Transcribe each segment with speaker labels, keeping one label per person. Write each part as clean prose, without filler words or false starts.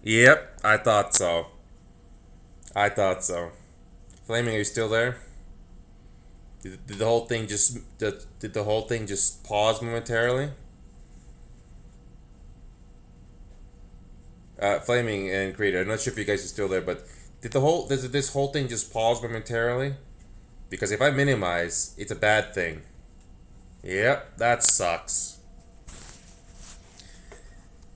Speaker 1: Yep, I thought so. I thought so. Flaming, are you still there? Did the whole thing just did the whole thing just pause momentarily? Flaming and Creator, I'm not sure if you guys are still there, but did this whole thing just pause momentarily? Because if I minimize, it's a bad thing. Yep, that sucks.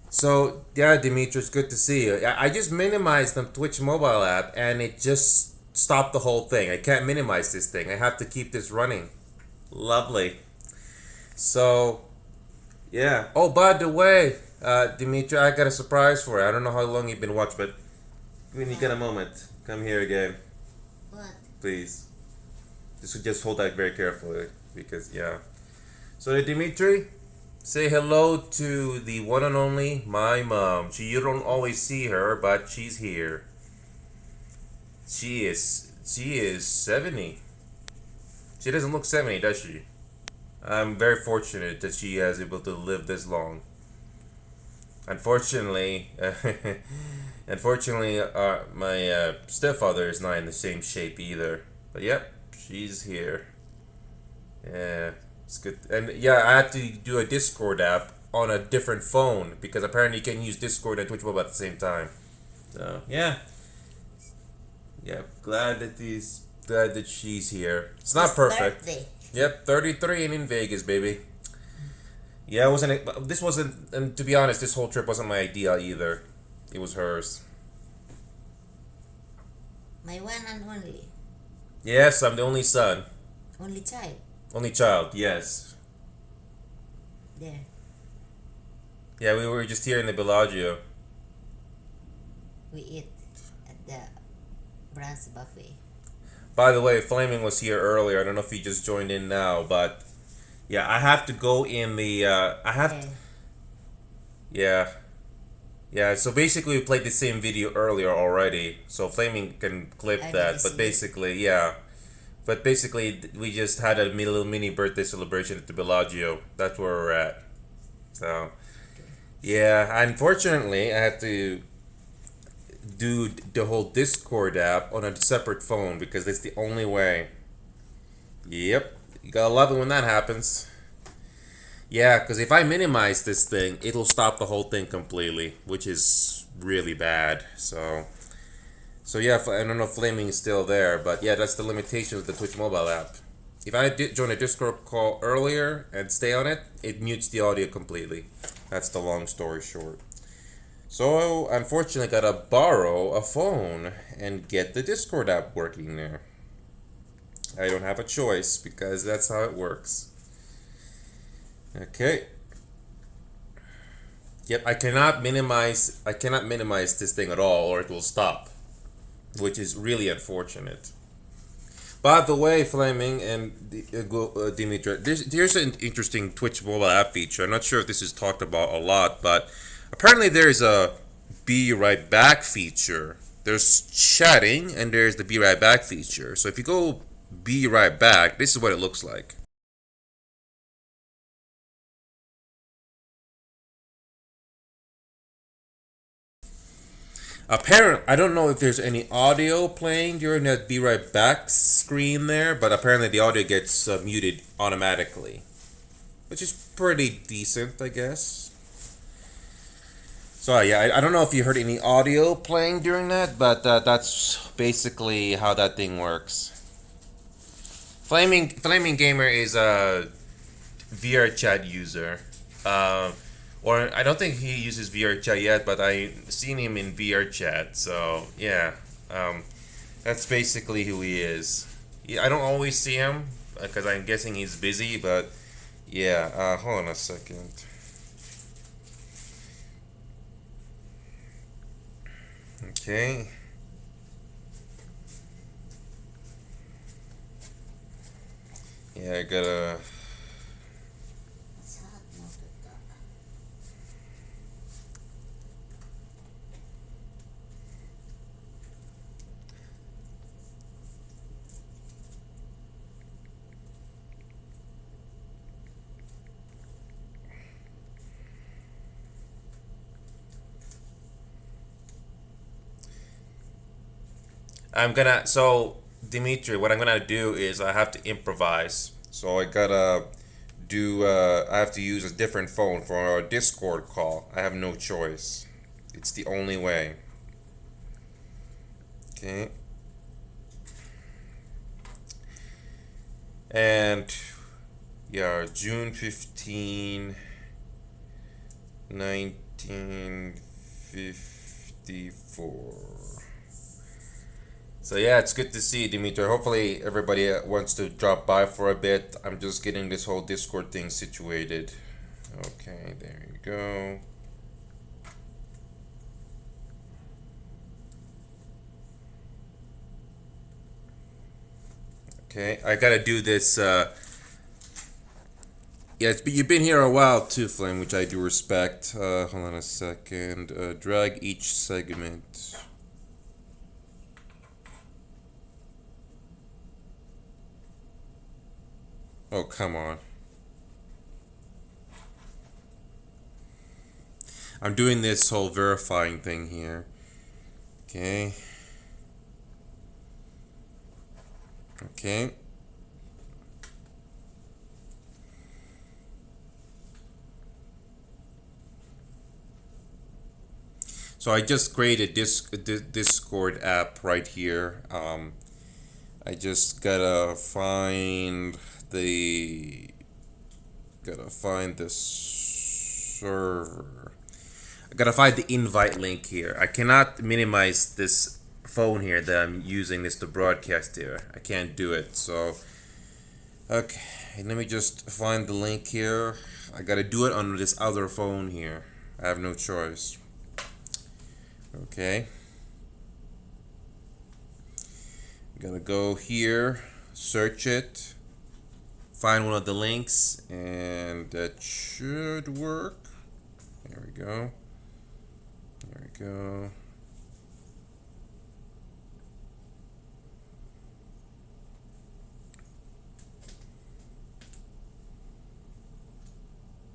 Speaker 1: So yeah, Demetrius, good to see you. I just minimized the Twitch mobile app, and it just stopped the whole thing. I can't minimize this thing. I have to keep this running. Lovely. So yeah. Oh, by the way, Dimitri, I got a surprise for you. I don't know how long you've been watching, but when you get a
Speaker 2: What?
Speaker 1: moment, come here again,
Speaker 2: What?
Speaker 1: please. Just hold that very carefully, because yeah. So Dimitri, say hello to the one and only my mom. You don't always see her, but she's here. She is 70. She doesn't look 70, does she? I'm very fortunate that she is able to live this long. Unfortunately, unfortunately, my stepfather is not in the same shape either. But yep, she's here. Yeah, it's good. And yeah, I had to do a Discord app on a different phone because apparently you can use Discord and Twitch Mobile at the same time. So yeah, yeah. Glad that she's here. It's not
Speaker 2: Whose
Speaker 1: perfect.
Speaker 2: birthday?
Speaker 1: Yep, 33 and in Vegas, baby. Yeah, it wasn't. This wasn't. And to be honest, this whole trip wasn't my idea either. It was hers.
Speaker 2: My one and only.
Speaker 1: Yes, I'm the only son.
Speaker 2: Only child.
Speaker 1: Only child, yes.
Speaker 2: There.
Speaker 1: Yeah, we were just here in the Bellagio.
Speaker 2: We eat at the Brand's buffet.
Speaker 1: By the way, Flaming was here earlier. I don't know if he just joined in now, but yeah, I have to go in the. I have.
Speaker 2: There.
Speaker 1: Yeah. Yeah, so basically we played the same video earlier already, so Flaming can clip
Speaker 2: I already
Speaker 1: that, but
Speaker 2: see it.
Speaker 1: basically, yeah. But basically, we just had a little mini birthday celebration at the Bellagio. That's where we're at. So,
Speaker 2: Okay.
Speaker 1: yeah, unfortunately, I had to do the whole Discord app on a separate phone because that's the only way. Yep, you gotta love it when that happens. Yeah, because if I minimize this thing, it'll stop the whole thing completely, which is really bad. So yeah, I don't know if Flaming is still there, but yeah, that's the limitation of the Twitch mobile app. If I did join a Discord call earlier and stay on it, it mutes the audio completely. That's the long story short. So unfortunately, gotta borrow a phone and get the Discord app working there. I don't have a choice because that's how it works. Okay. Yep, I cannot minimize this thing at all or it will stop, which is really unfortunate. By the way, Flaming and Dimitra, here's an interesting Twitch mobile app feature. I'm not sure if this is talked about a lot, but apparently there's a be right back feature. There's chatting and there's the be right back feature. So if you go be right back, this is what it looks like. Apparently, I don't know if there's any audio playing during that be right back screen there, but apparently the audio gets muted automatically, which is pretty decent, I guess. So yeah, I don't know if you heard any audio playing during that, but that's basically how that thing works. Flaming Gamer is a VR chat user. Uh, or I don't think he uses VR chat yet, but I seen him in VR chat. So yeah, um, that's basically who he is. Yeah, I don't always see him because I'm guessing he's busy. But yeah, hold on a second. Okay. Yeah, I gotta.
Speaker 2: It's hot now to talk.
Speaker 1: So Dimitri, what I'm gonna do is I have to improvise. So I gotta do. I have to use a different phone for a Discord call. I have no choice. It's the only way. Okay. And yeah, June 15, 1954. So yeah, it's good to see you, Dimitri. Hopefully everybody wants to drop by for a bit. I'm just getting this whole Discord thing situated. Okay, there you go. Okay, I gotta do this. Yeah, you've been here a while too, Flame, which I do respect. Hold on a second. Drag each segment. Oh, come on. I'm doing this whole verifying thing here. Okay. Okay. So I just created this Discord app right here. I just gotta find the server. I gotta find the invite link here. I cannot minimize this phone here that I'm using this to broadcast here. I can't do it. So okay, let me just find the link here. I gotta do it on this other phone here. I have no choice. Okay. Gonna go here, search it, find one of the links, and that should work. There we go. There we go.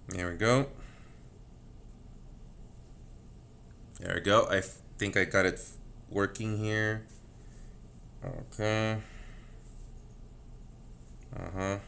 Speaker 1: There we go. There we go. I think I got it working here. Okay. Uh-huh.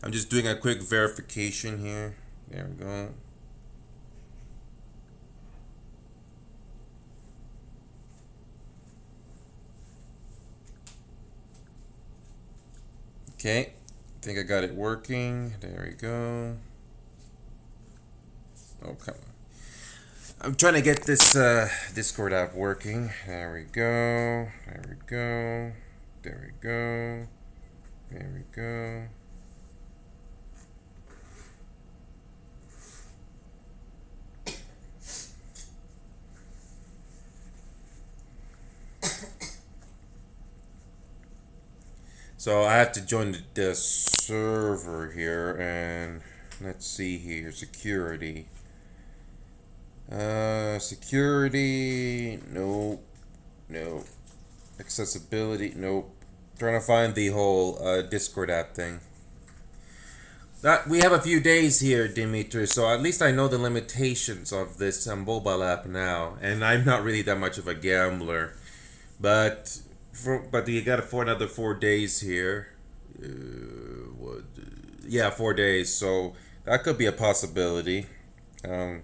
Speaker 1: I'm just doing a quick verification here. There we go. Okay, I think I got it working. There we go. Oh, come on. I'm trying to get this Discord app working. There we go. There we go. There we go. There we go. So I have to join the server here, and let's see here, security. Security, nope, nope. Accessibility, nope. Trying to find the whole Discord app thing. We have a few days here, Dimitri, so at least I know the limitations of this mobile app now, and I'm not really that much of a gambler, but you got it for another 4 days here. What? Yeah, 4 days. So that could be a possibility. Um,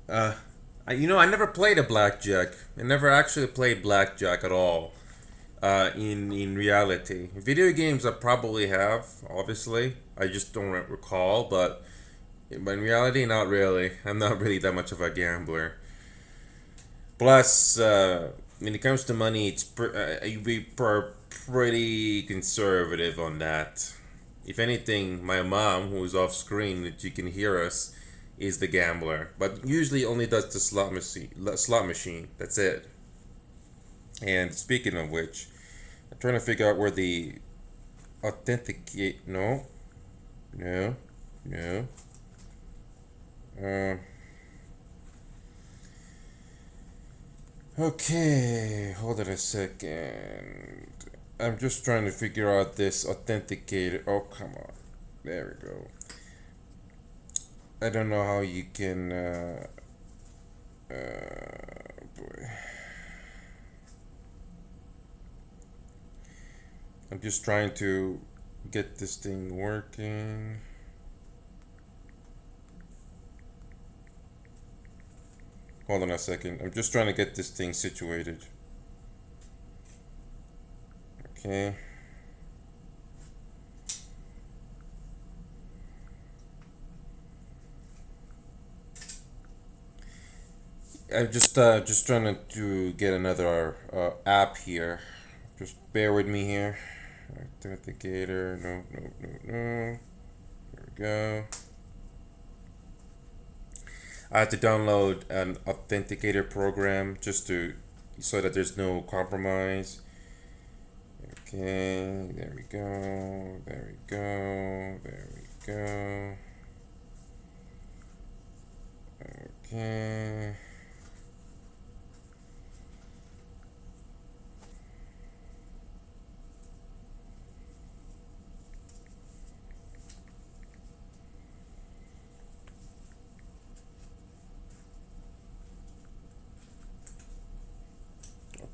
Speaker 1: I never played a blackjack. I never actually played blackjack at all. In reality, video games I probably have. Obviously, I just don't recall. But in reality, not really. I'm not really that much of a gambler. Plus, when it comes to money, we're pretty conservative on that. If anything, my mom, who is off screen, that you can hear us, is the gambler, but usually only does the slot machine. Slot machine. That's it. And speaking of which, I'm trying to figure out where the authenticate. No, no, no. Uh, okay, hold on a second. I'm just trying to figure out this authenticator. Oh, come on. There we go. I don't know how you can. Boy. I'm just trying to get this thing working. Hold on a second. I'm just trying to get this thing situated. Okay. I'm just trying to get another app here. Just bear with me here. Authenticator. No, no, no, no. There we go. I had to download an authenticator program just to so that there's no compromise. Okay, there we go. There we go. There we go. Okay.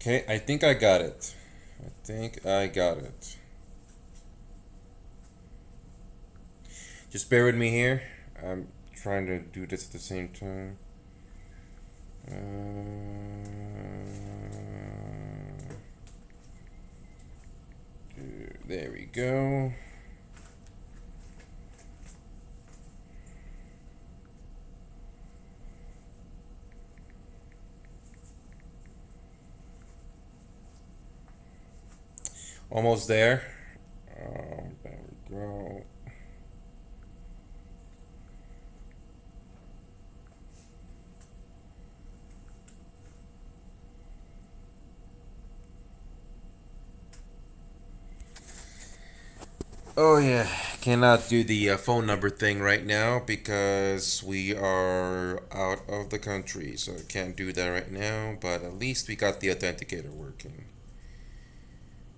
Speaker 1: Okay, I think I got it. I think I got it. Just bear with me here. I'm trying to do this at the same time. There we go. Almost there. There we go. Oh yeah, cannot do the phone number thing right now because we are out of the country, so I can't do that right now. But at least we got the authenticator working.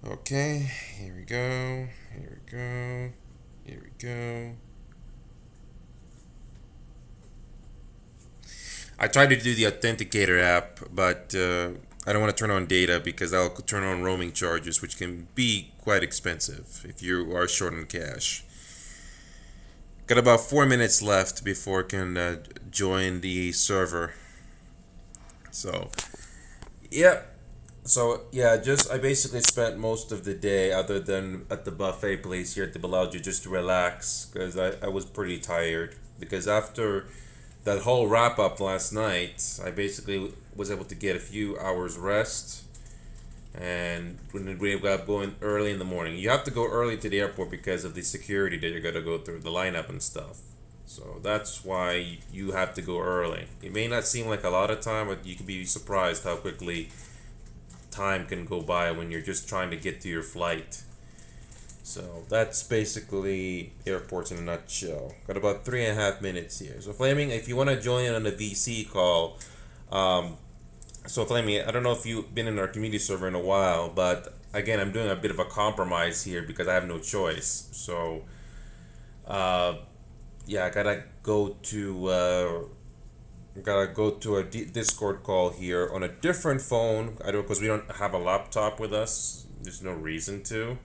Speaker 1: Okay, here we go. Here we go. Here we go. I tried to do the authenticator app, but I don't want to turn on data because I'll turn on roaming charges, which can be quite expensive if you are short on cash. Got about 4 minutes left before I can join the server. So, yep. So yeah, just I basically spent most of the day, other than at the buffet place here at the Bellagio, just to relax because I was pretty tired. Because after that whole wrap up last night, I basically was able to get a few hours rest. And when we got going early in the morning, you have to go early to the airport because of the security that you're gonna go through, the lineup and stuff. So that's why you have to go early. It may not seem like a lot of time, but you can be surprised how quickly time can go by when you're just trying to get to your flight. So that's basically airports in a nutshell. Got about 3.5 minutes here. So Flaming, if you want to join in on the VC call, um, so Flaming, I don't know if you've been in our community server in a while, but again, I'm doing a bit of a compromise here because I have no choice. So, uh, yeah, I gotta go to a Discord call here on a different phone. I don't because we don't have a laptop with us. There's no reason to.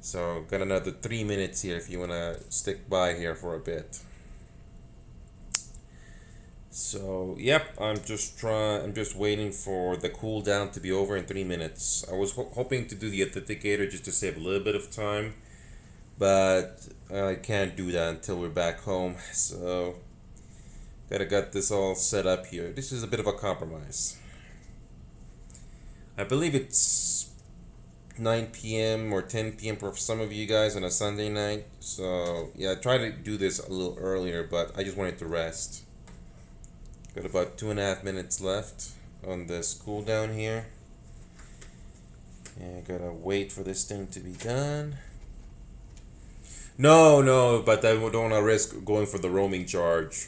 Speaker 1: So got another 3 minutes here if you wanna stick by here for a bit. So yep, I'm just waiting for the cooldown to be over in 3 minutes. I was hoping to do the authenticator just to save a little bit of time, but I can't do that until we're back home. So gotta get this all set up here. This is a bit of a compromise. I believe it's 9 p.m. or 10 p.m. for some of you guys on a Sunday night. So yeah, I tried to do this a little earlier, but I just wanted to rest. Got about 2.5 minutes left on this cooldown here. Okay, I gotta wait for this thing to be done. No, but I don't want to risk going for the roaming charge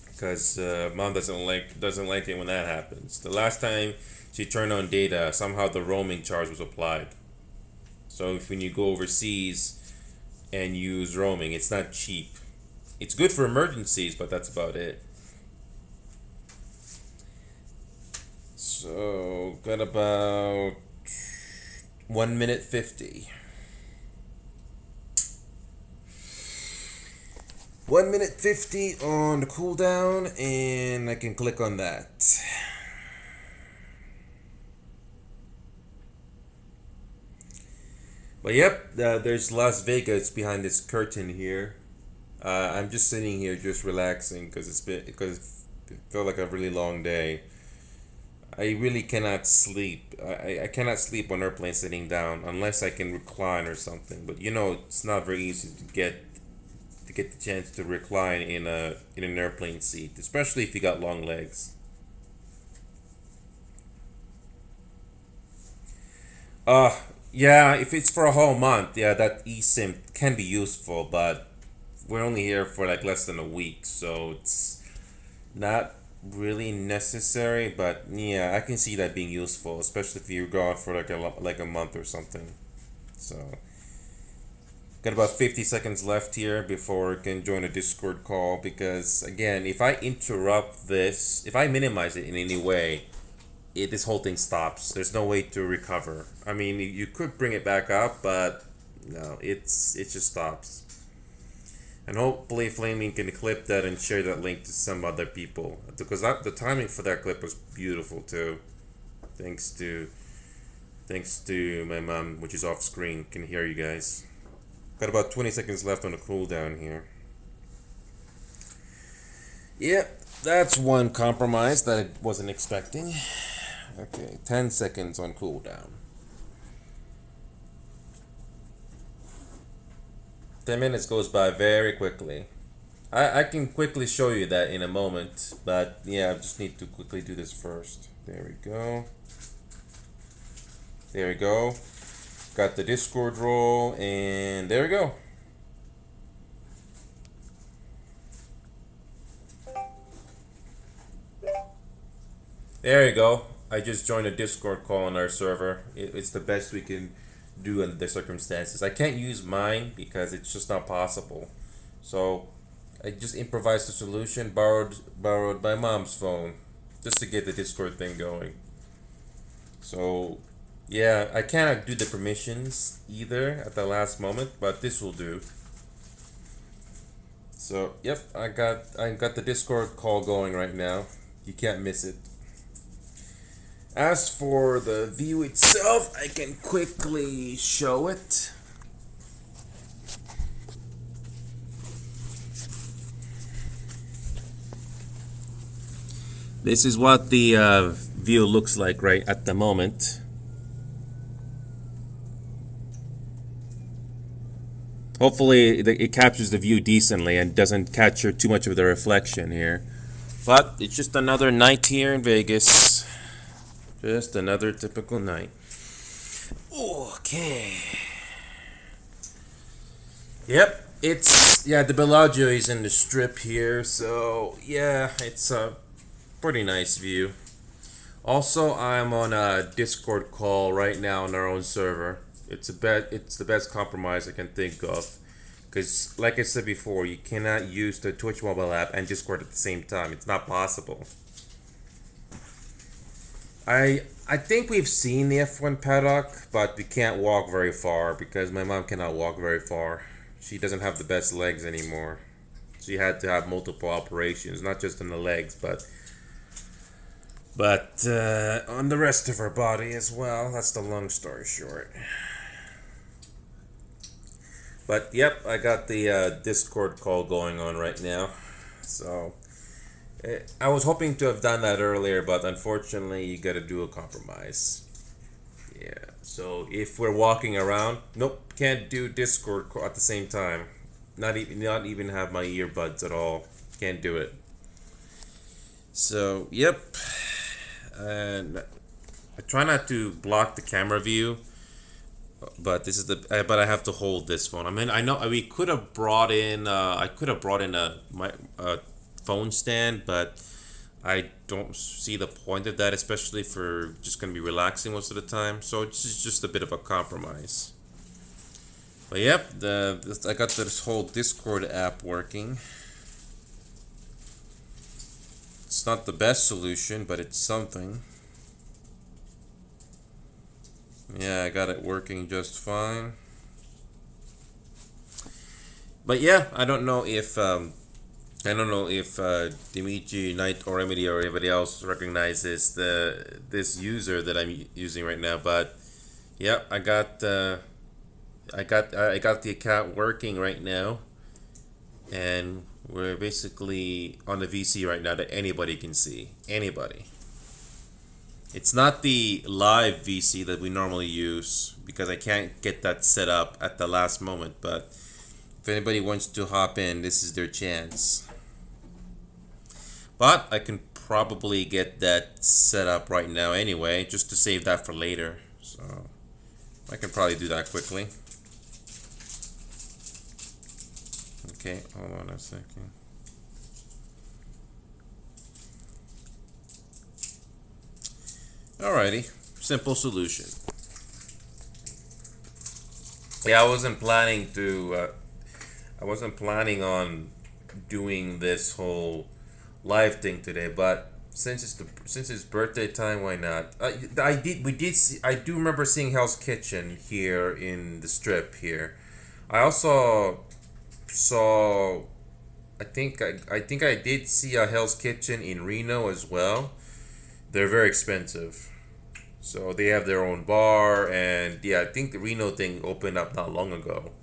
Speaker 1: because mom doesn't like it when that happens. The last time she turned on data, somehow the roaming charge was applied. So if when you go overseas and use roaming, it's not cheap. It's good for emergencies, but that's about it. So got about 1 minute 50. 1 minute 50 on the cooldown, and I can click on that. But yep, there's Las Vegas behind this curtain here. I'm just sitting here, just relaxing, because it felt like a really long day. I really cannot sleep. I cannot sleep on airplane sitting down unless I can recline or something. But it's not very easy to get the chance to recline in an airplane seat, especially if you got long legs. Yeah, if it's for a whole month, yeah, that eSIM can be useful, but we're only here for like less than a week, so it's not really necessary. But yeah, I can see that being useful, especially if you're gone for like a month or something. So got about 50 seconds left here before I can join a Discord call, because again, if I interrupt this, if I minimize it in any way, this whole thing stops. There's no way to recover. I mean, you could bring it back up, but no, it just stops. And hopefully Flaming can clip that and share that link to some other people, because the timing for that clip was beautiful too. Thanks to my mom, which is off screen, can hear you guys. Got about 20 seconds left on the cooldown here. Yep, that's one compromise that I wasn't expecting. Okay, 10 seconds on cooldown. 10 minutes goes by very quickly. I can quickly show you that in a moment, but yeah, I just need to quickly do this first. There we go. There we go. Got the Discord role, and there we go. There you go. I just joined a Discord call on our server. It's the best we can do under the circumstances. I can't use mine because it's just not possible. So I just improvised a solution, borrowed my mom's phone, just to get the Discord thing going. So yeah, I cannot do the permissions either at the last moment, but this will do. So yep, I got the Discord call going right now. You can't miss it. As for the view itself, I can quickly show it. This is what the view looks like right at the moment. Hopefully it captures the view decently and doesn't capture too much of the reflection here. But it's just another night here in Vegas. Just another typical night. Okay. Yep, the Bellagio is in the strip here, so yeah, it's a pretty nice view. Also, I'm on a Discord call right now on our own server. It's the best compromise I can think of, because like I said before, you cannot use the Twitch mobile app and Discord at the same time. It's not possible. I think we've seen the F1 paddock, but we can't walk very far because my mom cannot walk very far. She doesn't have the best legs anymore. She had to have multiple operations, not just on the legs, but on the rest of her body as well. That's the long story short. But yep, I got the Discord call going on right now. So I was hoping to have done that earlier, but unfortunately you gotta do a compromise. Yeah, so if we're walking around, nope, can't do Discord call at the same time. Not even have my earbuds at all. Can't do it. So yep, and I try not to block the camera view, but this is but I have to hold this phone. I mean, I know we could have brought in. I could have brought in a phone stand, but I don't see the point of that, especially for just gonna be relaxing most of the time. So it's just a bit of a compromise. But yep, I got this whole Discord app working. It's not the best solution, but it's something. Yeah, I got it working just fine. But yeah, I don't know if Dimitri, Knight, or Remedy, or anybody else recognizes this user that I'm using right now. But yeah, I got the account working right now, and we're basically on the VC right now that anybody can see. Anybody. It's not the live VC that we normally use because I can't get that set up at the last moment. But if anybody wants to hop in, this is their chance. But I can probably get that set up right now anyway, just to save that for later. So I can probably do that quickly. Okay, hold on a second. Alrighty, simple solution. Yeah, I wasn't planning to. I wasn't planning on doing this whole live thing today, but since it's birthday time, why not? I do remember seeing Hell's Kitchen here in the strip here. I also saw. I think I did see a Hell's Kitchen in Reno as well. They're very expensive. So they have their own bar, and yeah, I think the Reno thing opened up not long ago.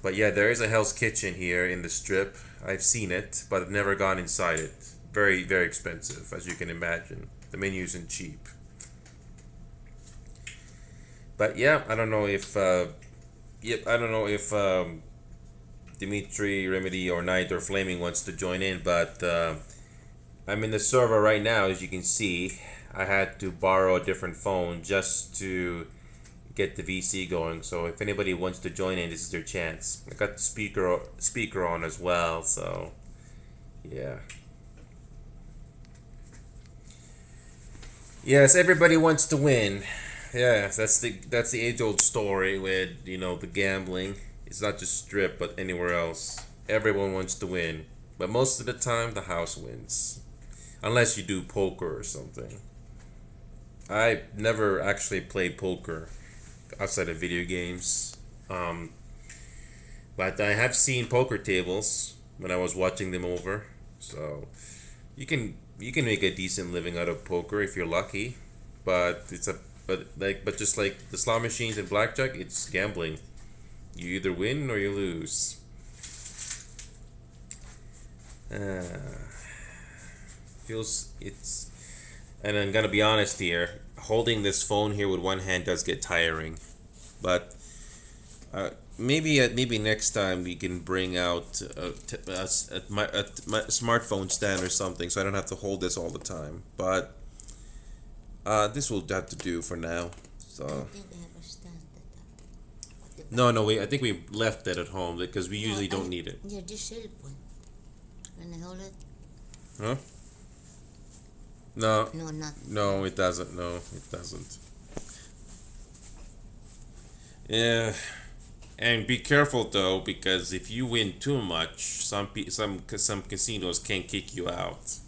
Speaker 1: But yeah, there is a Hell's Kitchen here in the strip. I've seen it, but I've never gone inside it. Very, very expensive, as you can imagine. The menu isn't cheap. But yeah, I don't know if Dimitri, Remedy, or Knight, or Flaming wants to join in, but I'm in the server right now, as you can see. I had to borrow a different phone just to get the VC going. So if anybody wants to join in, this is their chance. I got the speaker on as well, so yeah. Yes, everybody wants to win. Yes, that's the age-old story with, the gambling. It's not just strip, but anywhere else. Everyone wants to win, but most of the time the house wins, unless you do poker or something. I never actually played poker outside of video games, but I have seen poker tables when I was watching them over. So you can make a decent living out of poker if you're lucky, but but just like the slot machines and blackjack, it's gambling. You either win or you lose. Feels it's And I'm gonna be honest here, holding this phone here with one hand does get tiring, but maybe next time we can bring out my smartphone stand or something, so I don't have to hold this all the time. But this will have to do for now. So
Speaker 2: think we have a stand that
Speaker 1: no, I think we left it at home because we usually don't need it.
Speaker 2: Yeah, this cellphone. Can I hold it?
Speaker 1: Huh? No,
Speaker 2: No, not.
Speaker 1: no, it doesn't. No, it doesn't. Yeah, and be careful though, because if you win too much, some casinos can kick you out.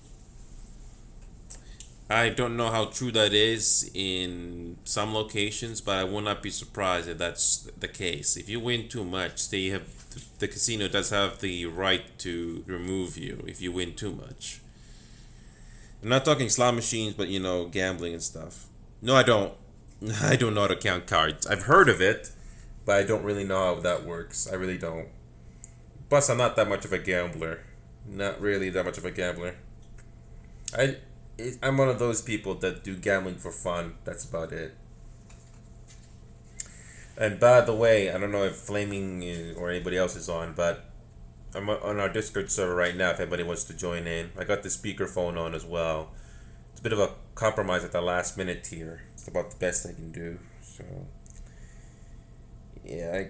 Speaker 1: I don't know how true that is in some locations, but I will not be surprised if that's the case. If you win too much, the casino does have the right to remove you if you win too much. I'm not talking slot machines, but gambling and stuff. No, I don't. I don't know how to count cards. I've heard of it, but I don't really know how that works. I really don't. Plus, I'm not that much of a gambler. Not really that much of a gambler. I'm one of those people that do gambling for fun. That's about it. And by the way, I don't know if Flaming or anybody else is on, but I'm on our Discord server right now if anybody wants to join in. I got the speakerphone on as well. it's a bit of a compromise at the last minute here. It's about the best I can do. So yeah,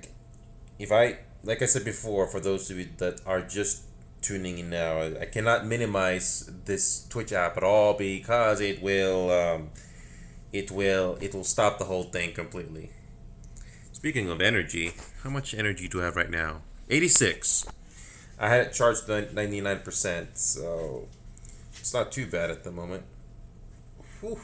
Speaker 1: if I like I said before, for those of you that are just tuning in now, I cannot minimize this Twitch app at all because it will stop the whole thing completely. Speaking of energy, how much energy do I have right now? 86. I had it charged 99%, so it's not too bad at the moment. Whew.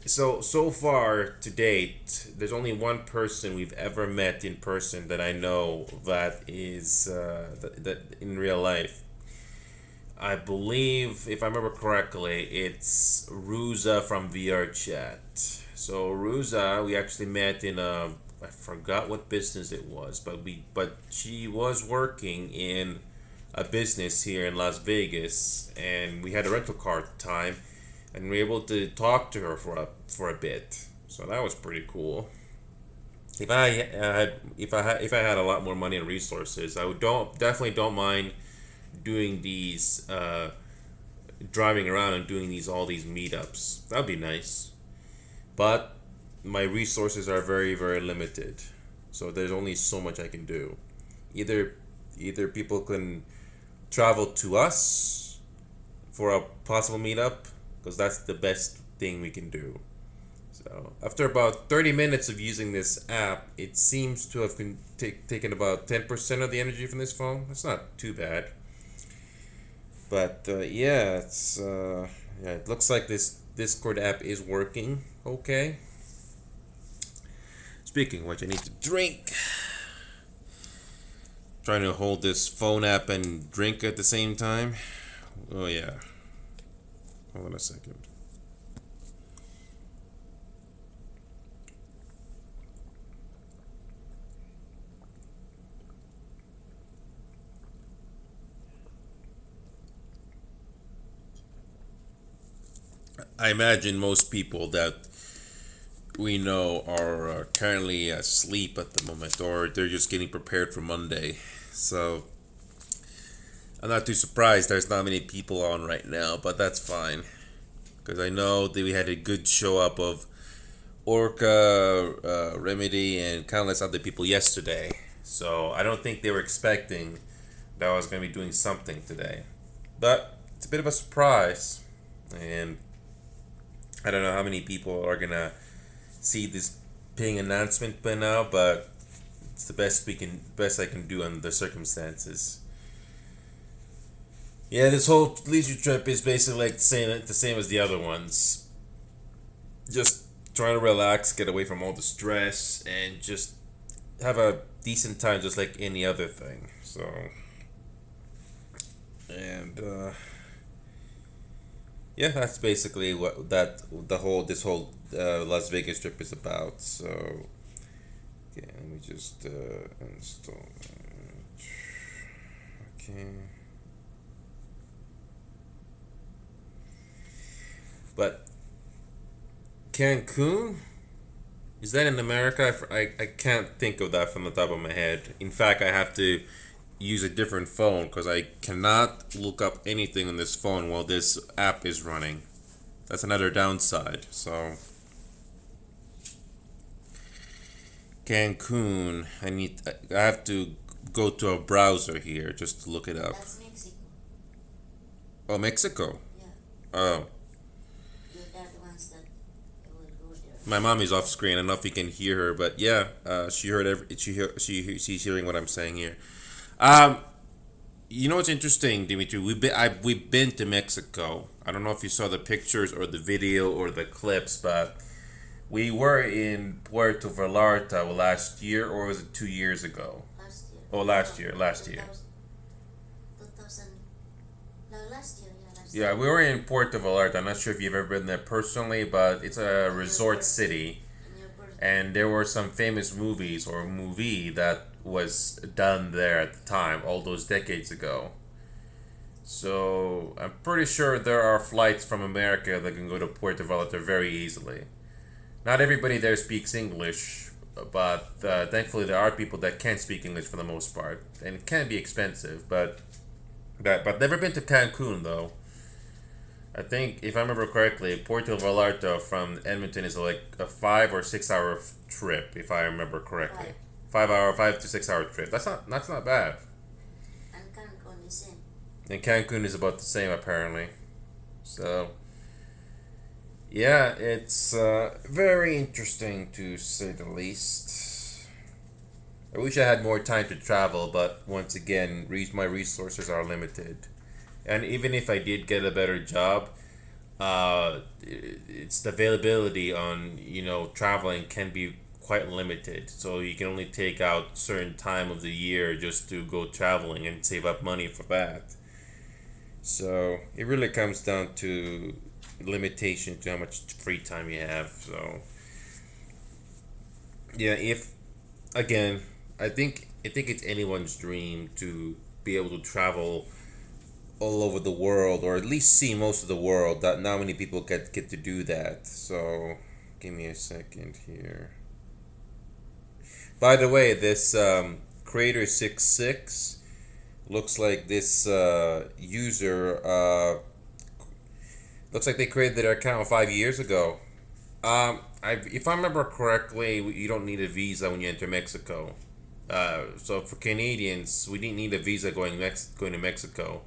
Speaker 1: So far to date, there's only one person we've ever met in person that I know that is that in real life. I believe, if I remember correctly, it's Ruza from VR Chat. So Ruza, we actually met in a, I forgot what business it was, but she was working in a business here in Las Vegas, and we had a rental car at the time, and we were able to talk to her for a bit. So that was pretty cool. If I had a lot more money and resources, I would definitely don't mind doing these driving around and doing all these meetups. That'd be nice, but my resources are very very limited, so there's only so much I can do. Either people can travel to us for a possible meetup, because that's the best thing we can do. So after about 30 minutes of using this app, it seems to have taken about 10% of the energy from this phone. That's not too bad. But yeah, it looks like this Discord app is working okay. Speaking of which, I need to drink. Trying to hold this phone app and drink at the same time. Oh yeah. Hold on a second. I imagine most people that we know are currently asleep at the moment, or they're just getting prepared for Monday. So I'm not too surprised there's not many people on right now, but that's fine, because I know that we had a good show up of Orca, Remedy, and countless other people yesterday. So I don't think they were expecting that I was going to be doing something today. But it's a bit of a surprise, and I don't know how many people are going to see this ping announcement by now, but it's the best I can do under the circumstances. Yeah, this whole leisure trip is basically like the same as the other ones. Just trying to relax, get away from all the stress, and just have a decent time, just like any other thing. So, and yeah, that's basically what this whole Las Vegas trip is about. So, okay, let me just install. Okay. But Cancun, is that in America? I can't think of that from the top of my head. In fact, I have to use a different phone because I cannot look up anything on this phone while this app is running. That's another downside. So Cancun, I have to go to a browser here just to look it up.
Speaker 2: That's Mexico.
Speaker 1: Oh, Mexico.
Speaker 2: Yeah.
Speaker 1: Oh,
Speaker 2: You're the ones that will go there.
Speaker 1: my mom is off screen. I don't know if you can hear her, but yeah, she heard she's hearing what I'm saying here. Um, you know what's interesting, Dimitri? We've been to Mexico. I don't know if you saw the pictures or the video or the clips, but we were in Puerto Vallarta last year, or was it 2 years ago?
Speaker 2: Last year.
Speaker 1: Oh, last year.
Speaker 2: 2000. No, last year. Yeah, last
Speaker 1: Yeah,
Speaker 2: year.
Speaker 1: we were in Puerto Vallarta. I'm not sure if you've ever been there personally, but it's a resort city.
Speaker 2: In your birthday.
Speaker 1: And there were some famous movies or movie that was done there at the time, all those decades ago. So I'm pretty sure there are flights from America that can go to Puerto Vallarta very easily. Not everybody there speaks English, but thankfully there are people that can speak English for the most part, and it can be expensive. But never been to Cancun though. I think if I remember correctly, Puerto Vallarta from Edmonton is like a 5 or 6 hour trip. If I remember correctly,
Speaker 2: Right.
Speaker 1: 5 hour, 5 to 6 hour trip. That's not bad.
Speaker 2: And Cancun is in.
Speaker 1: And Cancun is about the same apparently. So yeah, it's very interesting to say the least. I wish I had more time to travel, but once again, my resources are limited. And even if I did get a better job, it's the availability on traveling can be quite limited. So you can only take out certain time of the year just to go traveling and save up money for that. So it really comes down to limitation to how much free time you have. So yeah, if again, I think it's anyone's dream to be able to travel all over the world, or at least see most of the world. That not many people get to do that. So give me a second here. By the way, this Creator 66 looks like this user looks like they created their account 5 years ago. If I remember correctly, you don't need a visa when you enter Mexico. So for Canadians, we didn't need a visa going to Mexico.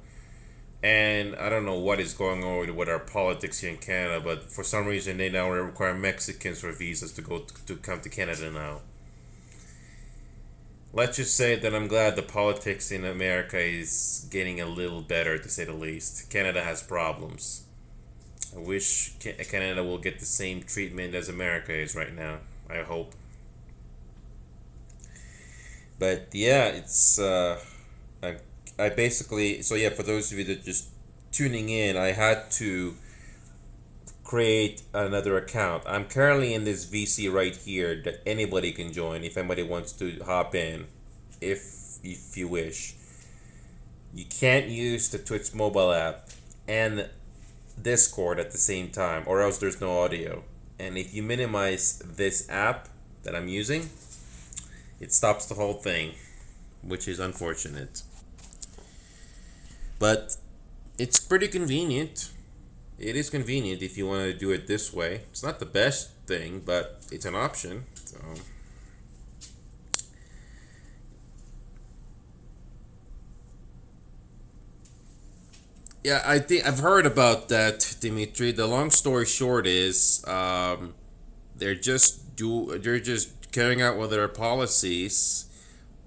Speaker 1: And I don't know what is going on with our politics here in Canada, but for some reason they now require Mexicans for visas to come to Canada now. Let's just say that I'm glad the politics in America is getting a little better, to say the least. Canada has problems. I wish Canada will get the same treatment as America is right now. I hope. But yeah, it's I basically, so yeah, for those of you that just tuning in, I had to create another account. I'm currently in this VC right here that anybody can join if anybody wants to hop in, if you wish. You can't use the Twitch mobile app and Discord at the same time, or else there's no audio. And if you minimize this app that I'm using, it stops the whole thing, which is unfortunate. But it's pretty convenient. It is convenient if you want to do it this way. It's not the best thing, but it's an option. So yeah, I think I've heard about that, Dimitri. The long story short is they're just carrying out one of their policies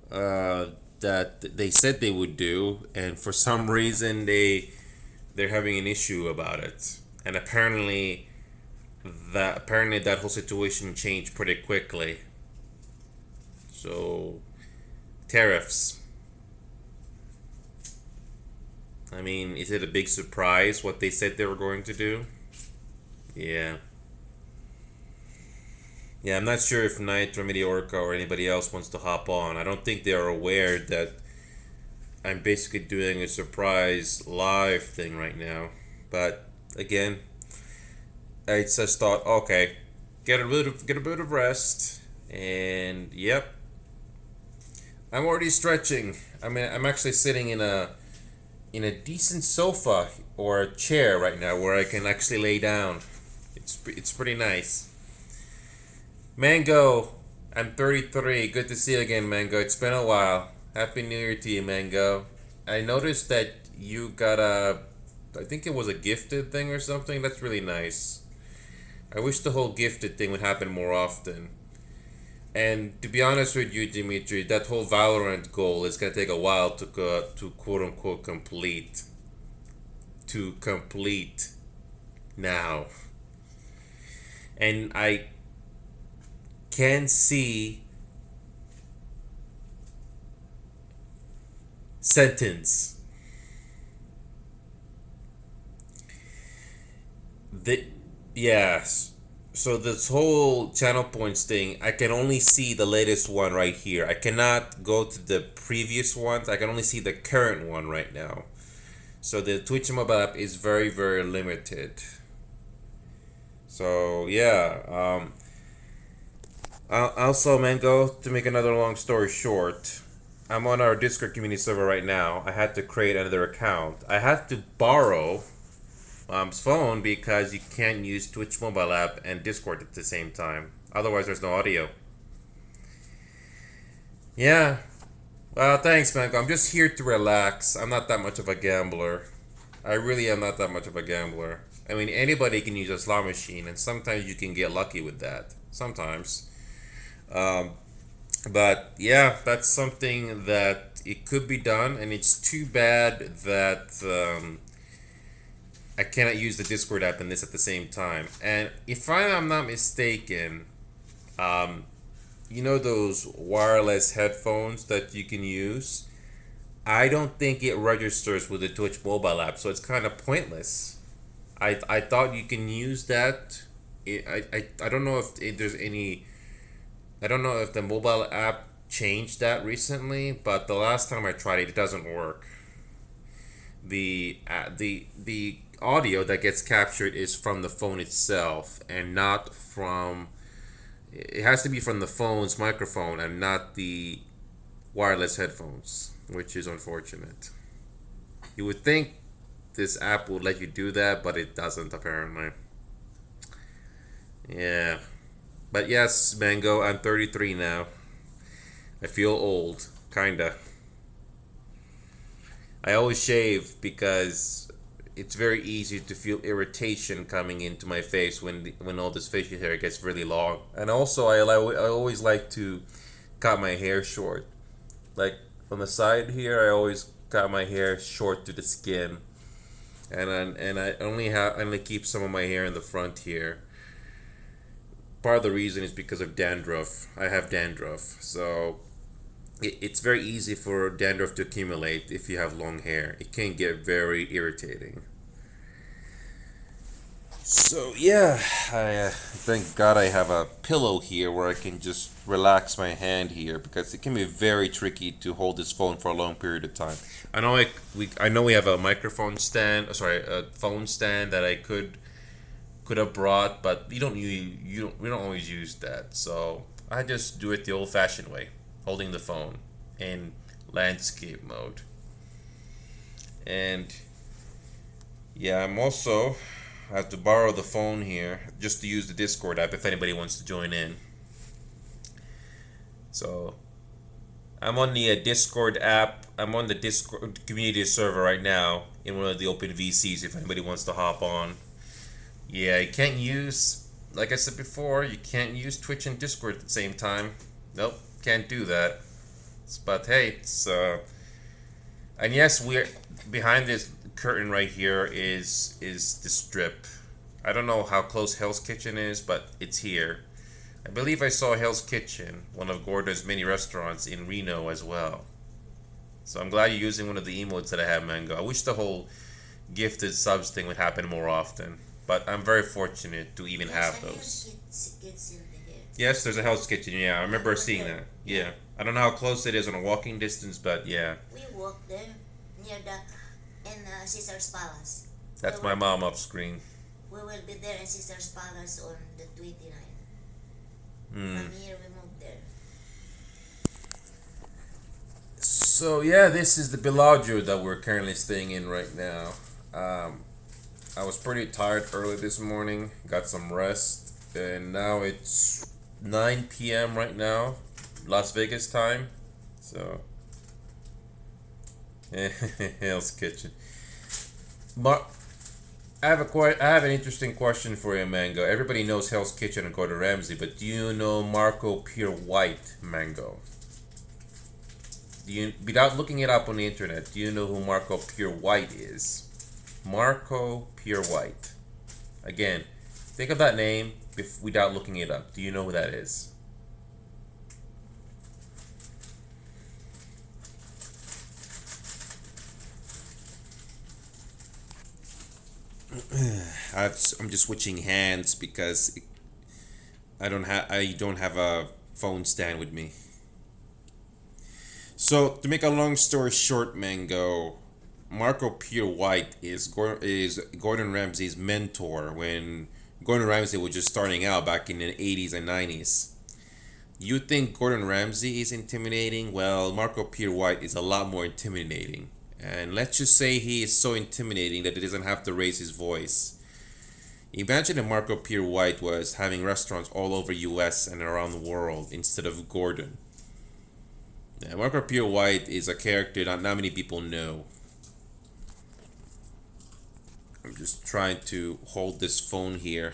Speaker 1: that they said they would do, and for some reason they're having an issue about it. And apparently that whole situation changed pretty quickly. So tariffs. I mean, is it a big surprise what they said they were going to do? Yeah. Yeah, I'm not sure if Knight or Meteorica or anybody else wants to hop on. I don't think they are aware that I'm basically doing a surprise live thing right now. But again, I just thought, okay, get a bit of rest, and yep, I'm already stretching. I mean, I'm actually sitting in a decent sofa or a chair right now where I can actually lay down. It's pretty nice. Mango, I'm 33. Good to see you again, Mango. It's been a while. Happy New Year to you, Mango. I noticed that you got I think it was a gifted thing or something. That's really nice. I wish the whole gifted thing would happen more often. And to be honest with you, Dimitri, that whole Valorant goal is gonna take a while to quote unquote complete. To complete now. And I can see sentence. The yes. So this whole channel points thing, I can only see the latest one right here. I cannot go to the previous ones. I can only see the current one right now. So the Twitch mobile app is very, very limited. So yeah. Also, Mango, to make another long story short, I'm on our Discord community server right now. I had to create another account. I had to borrow phone because you can't use Twitch mobile app and Discord at the same time. Otherwise, there's no audio. Yeah. Well, thanks, man. I'm just here to relax. I'm not that much of a gambler. I really am not that much of a gambler. I mean, anybody can use a slot machine, and sometimes you can get lucky with that. Sometimes. Um, but yeah, that's something that it could be done, and it's too bad that I cannot use the Discord app and this at the same time. And if I am not mistaken, um, you know those wireless headphones that you can use? I don't think it registers with the Twitch mobile app, so it's kind of pointless. I thought you can use that. I don't know if there's any. I don't know if the mobile app changed that recently, but the last time I tried it, it doesn't work. The audio that gets captured is from the phone itself and not from. It has to be from the phone's microphone and not the wireless headphones, which is unfortunate. You would think this app would let you do that, but it doesn't apparently. Yeah. But yes, Mango, I'm 33 now. I feel old, kinda. I always shave because it's very easy to feel irritation coming into my face when all this facial hair gets really long. And also, I always like to cut my hair short. Like on the side here, I always cut my hair short to the skin, and I only keep some of my hair in the front here. Part of the reason is because of dandruff. I have dandruff, so it's very easy for dandruff to accumulate if you have long hair. It can get very irritating. So yeah, I thank God I have a pillow here where I can just relax my hand here because it can be very tricky to hold this phone for a long period of time. I know we have a microphone stand, sorry, a phone stand that I could have brought, but we don't always use that. So I just do it the old-fashioned way, holding the phone in landscape mode. And yeah, I have to borrow the phone here just to use the Discord app if anybody wants to join in. So I'm on the Discord app. I'm on the Discord community server right now in one of the open VCs if anybody wants to hop on. Yeah, you can't use, like I said before, you can't use Twitch and Discord at the same time. Nope, can't do that. But hey, and yes, we're behind this curtain right here is the strip. I don't know how close Hell's Kitchen is, but it's here. I believe I saw Hell's Kitchen, one of Gordo's many restaurants in Reno as well. So I'm glad you're using one of the emotes that I have, Mango. I wish the whole gifted subs thing would happen more often, but I'm very fortunate to even have those.
Speaker 2: Kids in the here.
Speaker 1: Yes, there's a Hell's Kitchen. Yeah, I remember seeing that. Yeah, I don't know how close it is on a walking distance, but yeah.
Speaker 2: We walk there near Caesar's Palace.
Speaker 1: That's my mom off screen.
Speaker 2: We will be there in Caesar's Palace on the 29th. From here we moved there.
Speaker 1: So yeah, this is the Bellagio that we're currently staying in right now. I was pretty tired early this morning, got some rest, and now it's 9 p.m. right now, Las Vegas time. So, Hell's Kitchen. I have an interesting question for you, Mango. Everybody knows Hell's Kitchen and Gordon Ramsay, but do you know Marco Pierre White, Mango? Without looking it up on the internet, do you know who Marco Pierre White is? Marco Pierre White. Again, think of that name without looking it up. Do you know who that is? I'm just switching hands because I don't have a phone stand with me. So to make a long story short, Mango, Marco Pierre White is Gordon Ramsay's mentor when Gordon Ramsay was just starting out back in the 80s and 90s. You think Gordon Ramsay is intimidating? Well, Marco Pierre White is a lot more intimidating. And let's just say he is so intimidating that he doesn't have to raise his voice. Imagine if Marco Pierre White was having restaurants all over US and around the world instead of Gordon. Yeah, Marco Pierre White is a character not many people know. I'm just trying to hold this phone here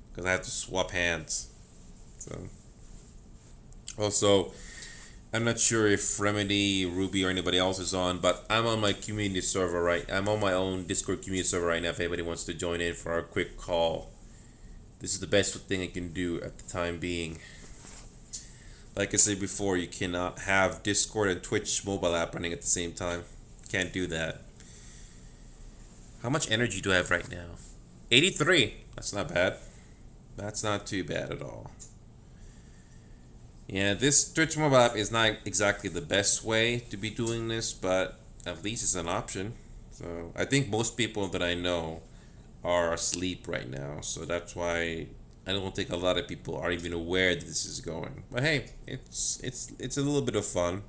Speaker 1: because I have to swap hands. So, also, I'm not sure if Remedy, Ruby, or anybody else is on, but I'm on my community server I'm on my own Discord community server right now. If anybody wants to join in for a quick call, this is the best thing I can do at the time being. Like I said before, you cannot have Discord and Twitch mobile app running at the same time. Can't do that. How much energy do I have right now? 83. That's not bad. That's not too bad at all. Yeah, this Twitch mobile app is not exactly the best way to be doing this, but at least it's an option. So I think most people that I know are asleep right now, so that's why I don't think a lot of people are even aware that this is going. But hey, it's a little bit of fun,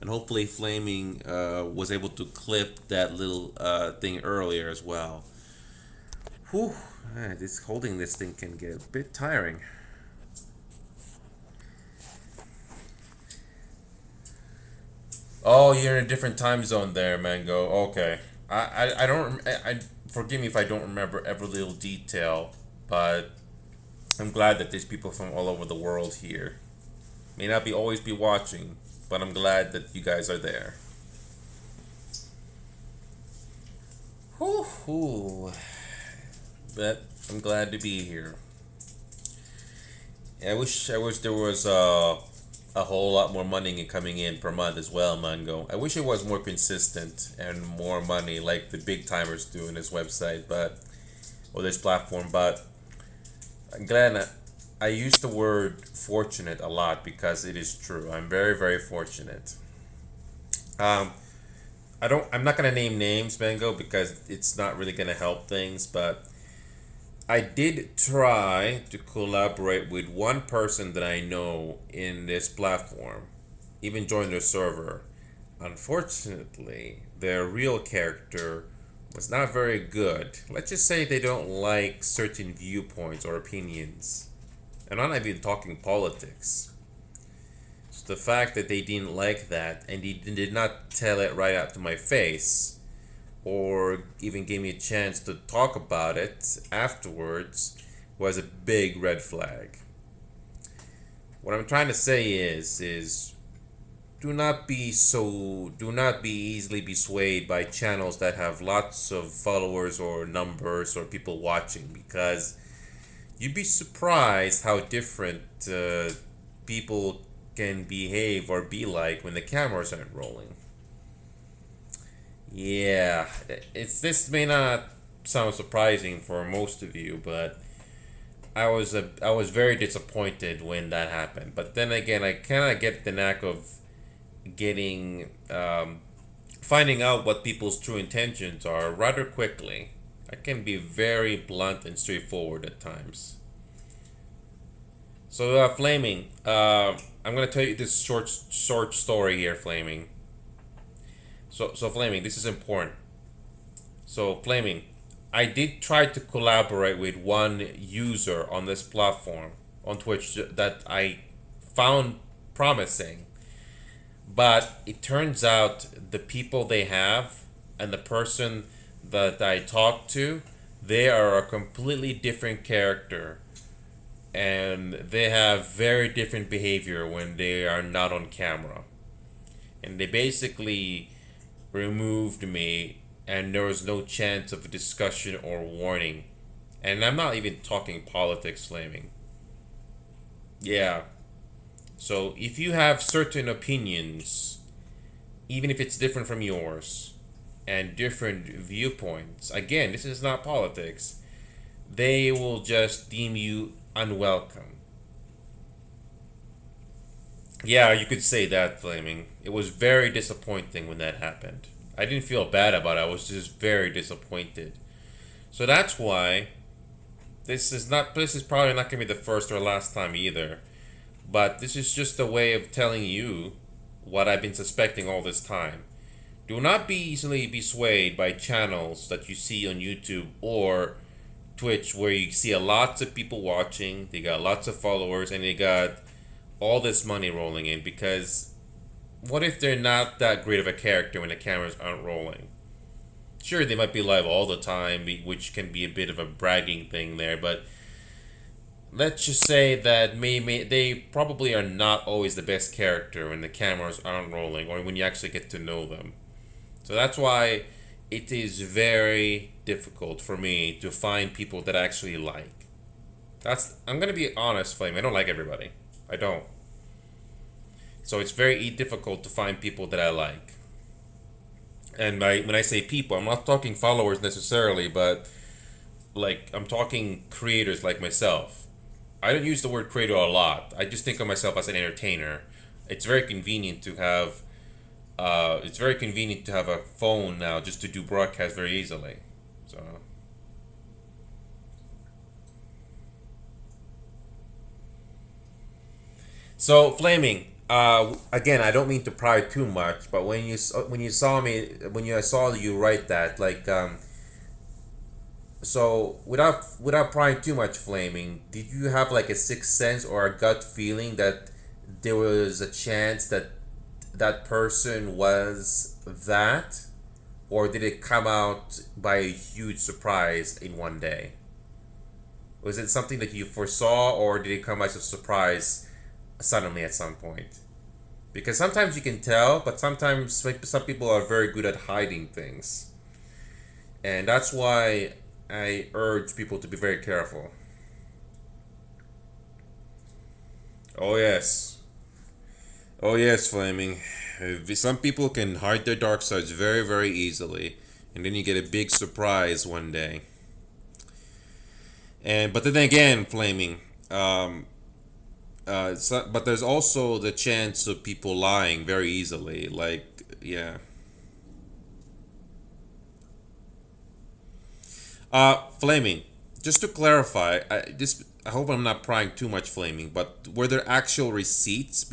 Speaker 1: and hopefully Flaming was able to clip that little thing earlier as well. Whew, this holding this thing can get a bit tiring. Oh, you're in a different time zone there, Mango. Okay. I don't forgive me if I don't remember every little detail, but I'm glad that there's people from all over the world here. May not be always be watching, but I'm glad that you guys are there. Whew. But I'm glad to be here. I wish there was a whole lot more money coming in per month as well, Mango. I wish it was more consistent and more money like the big timers do in this website, or this platform. But I'm glad I use the word fortunate a lot because it is true. I'm very, very fortunate. I'm not gonna name names, Mango, because it's not really gonna help things, but I did try to collaborate with one person that I know in this platform, even join their server. Unfortunately, their real character was not very good. Let's just say they don't like certain viewpoints or opinions. And I'm not even talking politics. So the fact that they didn't like that and they did not tell it right out to my face, or even gave me a chance to talk about it afterwards, was a big red flag. What I'm trying to say is do not be easily be swayed by channels that have lots of followers or numbers or people watching, because you'd be surprised how different people can behave or be like when the cameras aren't rolling. Yeah, this may not sound surprising for most of you, but I was very disappointed when that happened. But then again, I kind of get the knack of getting finding out what people's true intentions are rather quickly. I can be very blunt and straightforward at times. So, Flaming, I'm gonna tell you this short story here, Flaming. So Flaming, this is important. So Flaming, I did try to collaborate with one user on this platform on Twitch that I found promising, but it turns out the people they have and the person that I talked to, they are a completely different character, and they have very different behavior when they are not on camera, and they basically removed me, and there was no chance of a discussion or warning. And I'm not even talking politics, Flaming. Yeah. So if you have certain opinions, even if it's different from yours, and different viewpoints, again, this is not politics, they will just deem you unwelcome. Yeah, you could say that, Flaming. It was very disappointing when that happened. I didn't feel bad about it. I was just very disappointed. So that's why this is probably not going to be the first or last time either. But this is just a way of telling you what I've been suspecting all this time. Do not be easily be swayed by channels that you see on YouTube or Twitch where you see lots of people watching, they got lots of followers, and they got all this money rolling in, because what if they're not that great of a character when the cameras aren't rolling? Sure, they might be live all the time, which can be a bit of a bragging thing there, but let's just say that maybe they probably are not always the best character when the cameras aren't rolling or when you actually get to know them. So that's why it is very difficult for me to find people that I actually like. I'm gonna be honest, Flame. I don't like everybody. I don't. So it's very difficult to find people that I like. And when I say people, I'm not talking followers necessarily, but like I'm talking creators like myself. I don't use the word creator a lot. I just think of myself as an entertainer. It's very convenient to have. It's very convenient to have a phone now just to do broadcasts very easily. So Flaming. Again, I don't mean to pry too much, but when you saw me, when I saw you write that, like, so without prying too much, Flaming, did you have like a sixth sense or a gut feeling that there was a chance that that person was that, or did it come out by a huge surprise in one day? Was it something that you foresaw, or did it come as a surprise suddenly at some point? Because sometimes you can tell, but sometimes some people are very good at hiding things. And that's why I urge people to be very careful. Oh, yes. Oh, yes, Flaming. Some people can hide their dark sides very, very easily. And then you get a big surprise one day. But then again, Flaming, but there's also the chance of people lying very easily. Like, yeah. Flaming. Just to clarify, I hope I'm not prying too much, Flaming. But were there actual receipts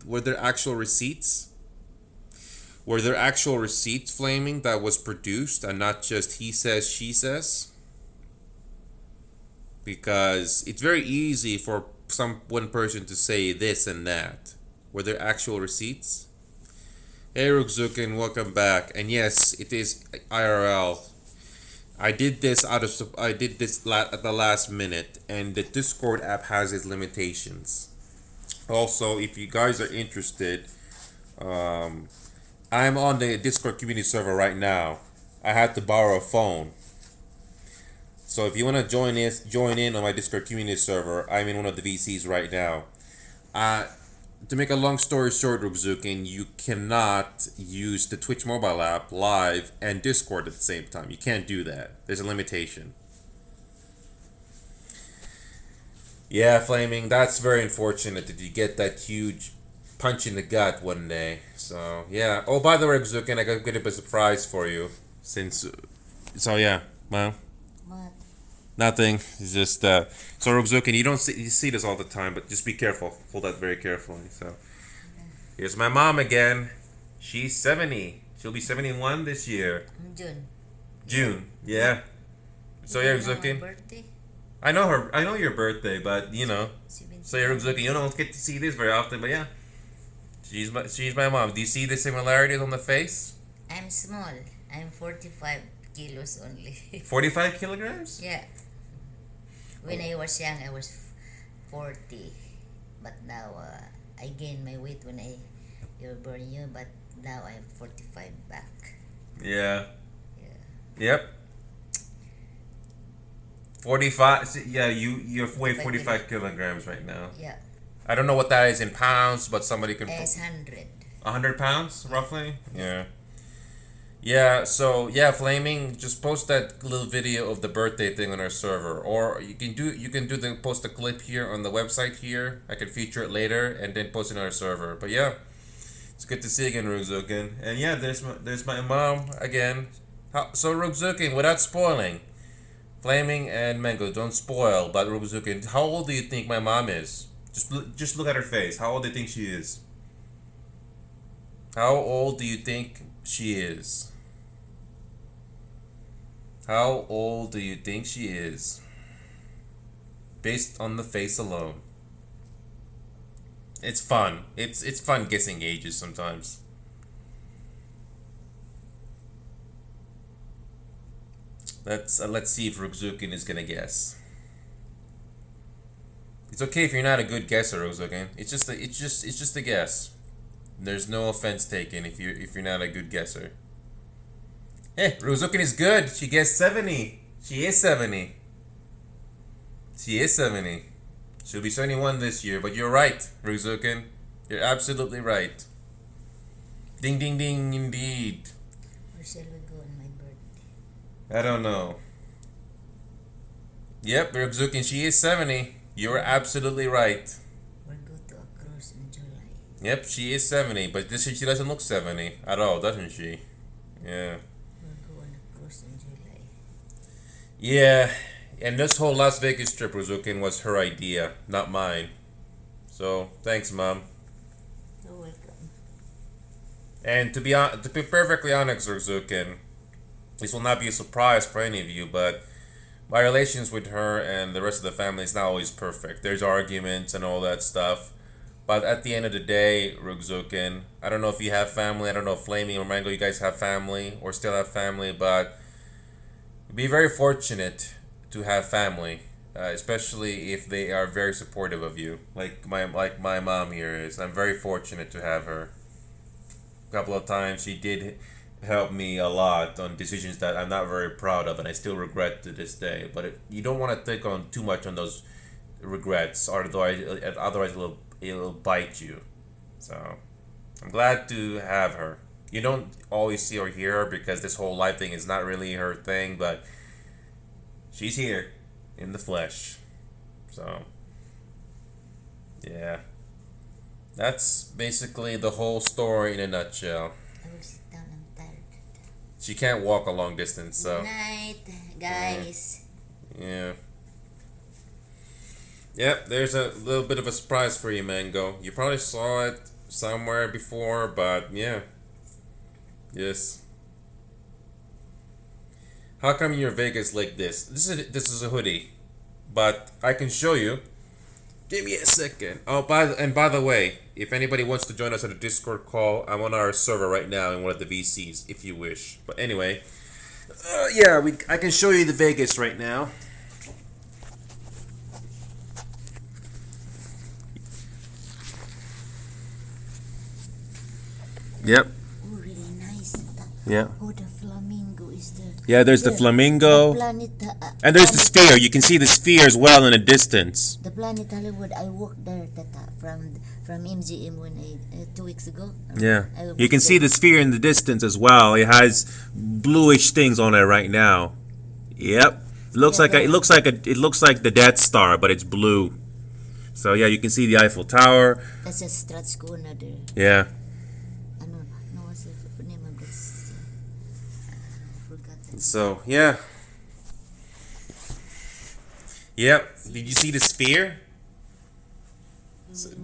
Speaker 1: Were there actual receipts? Were there actual receipts, Flaming, that was produced and not just he says, she says? Because it's very easy for one person to say this and that. Were there actual receipts? Hey Rugzukin, welcome back. And yes, it is IRL. I did this at the last minute, and the Discord app has its limitations. Also, if you guys are interested, I'm on the Discord community server right now. I had to borrow a phone. So if you want to join in on my Discord community server, I'm in one of the VCs right now. To make a long story short, Rugzukin, you cannot use the Twitch mobile app live and Discord at the same time. You can't do that. There's a limitation. Yeah, Flaming, that's very unfortunate that you get that huge punch in the gut one day. So, yeah. Oh, by the way, Rugzukin, I got a bit of a surprise for you. So yeah, well.
Speaker 2: What?
Speaker 1: Nothing. It's just so Rugzukin, you see this all the time, but just be careful. Hold that very carefully. So here's my mom again. She's 70. She'll be 71 this year.
Speaker 2: June.
Speaker 1: June. Yeah. So yeah, Rugzukin.
Speaker 2: Birthday?
Speaker 1: I know her. I know your birthday, but you know.
Speaker 2: 17.
Speaker 1: So yeah, Rugzukin, you don't get to see this very often, but yeah. She's my mom. Do you see the similarities on the face?
Speaker 2: I'm small. I'm 45 kilos only.
Speaker 1: 45 kilograms?
Speaker 2: Yeah. When I was young, I was 40. But now, I gained my weight when you were born young, but now I'm 45 back.
Speaker 1: Yeah.
Speaker 2: Yeah.
Speaker 1: Yep. 45. Yeah, you weigh 45 kilograms right now.
Speaker 2: Yeah.
Speaker 1: I don't know what that is in pounds, but somebody can.
Speaker 2: As 100.
Speaker 1: 100 pounds, roughly. Yeah. Yeah. So yeah, Flaming, just post that little video of the birthday thing on our server, or you can post a clip here on the website here. I can feature it later and then post it on our server. But yeah, it's good to see you again, Rugzukin. And yeah, there's my mom again. So Rugzukin, without spoiling, Flaming and Mango, don't spoil. But Rugzukin, how old do you think my mom is? Just look at her face. How old do you think she is? How old do you think she is? How old do you think she is? Based on the face alone. It's fun. It's fun guessing ages sometimes. Let's see if Rukzukin is gonna guess. It's okay if you're not a good guesser, Rukzukin. It's just a guess. There's no offense taken if you're not a good guesser. Hey, Rukzukin is good. She guessed 70. She is 70. She is 70. She'll be 71 this year, but you're right, Rukzukin. You're absolutely right. Ding ding ding indeed.
Speaker 2: Where shall we go on my birthday?
Speaker 1: I don't know. Yep, Rukzukin, she is 70. You're absolutely right.
Speaker 2: We'll go to a cruise in July.
Speaker 1: Yep, she is 70, but she doesn't look 70 at all, doesn't she? Yeah.
Speaker 2: We'll go on a cruise in July.
Speaker 1: Yeah, and this whole Las Vegas trip, Rukzukin, was her idea, not mine. So, thanks, Mom.
Speaker 2: You're welcome.
Speaker 1: And to be perfectly honest, Rukzukin, this will not be a surprise for any of you, but my relations with her and the rest of the family is not always perfect. There's arguments and all that stuff. But at the end of the day, Rukzukin, I don't know if you have family. I don't know if Flaming or Mango, you guys have family or still have family, but be very fortunate to have family, especially if they are very supportive of you, like my mom here is. I'm very fortunate to have her. A couple of times she did help me a lot on decisions that I'm not very proud of, and I still regret to this day. But you don't want to take on too much on those regrets, otherwise it'll bite you. So I'm glad to have her. You don't always see or hear her because this whole life thing is not really her thing, but she's here in the flesh. So yeah, that's basically the whole story in a nutshell.
Speaker 2: I will sit down. I'm tired.
Speaker 1: She can't walk a long distance, so
Speaker 2: Good night, guys.
Speaker 1: yeah. Yep, there's a little bit of a surprise for you, Mango. You probably saw it somewhere before, but yeah. Yes. How come you're Vegas like this? This is a hoodie, but I can show you. Give me a second. Oh, by the way, if anybody wants to join us on a Discord call, I'm on our server right now in one of the VCs, if you wish. But anyway, yeah, I can show you the Vegas right now. Yep.
Speaker 2: Oh, really nice.
Speaker 1: Yeah.
Speaker 2: Oh, the flamingo is there.
Speaker 1: Yeah, there's the flamingo.
Speaker 2: The planet,
Speaker 1: And there's the sphere. You can see the sphere as well in the distance.
Speaker 2: the Planet Hollywood. I walked there from MGM when 2 weeks ago.
Speaker 1: Yeah.
Speaker 2: I
Speaker 1: You can see the sphere in the distance as well. It has bluish things on it right now. Yep. It looks
Speaker 2: Yeah,
Speaker 1: like it looks like the Death Star, but it's blue. So yeah, you can see the Eiffel Tower.
Speaker 2: That's a Stratskona there.
Speaker 1: Yeah.
Speaker 2: Ano, no, what's the name of this? I forgot that.
Speaker 1: So yeah. Yep. Did you see the sphere?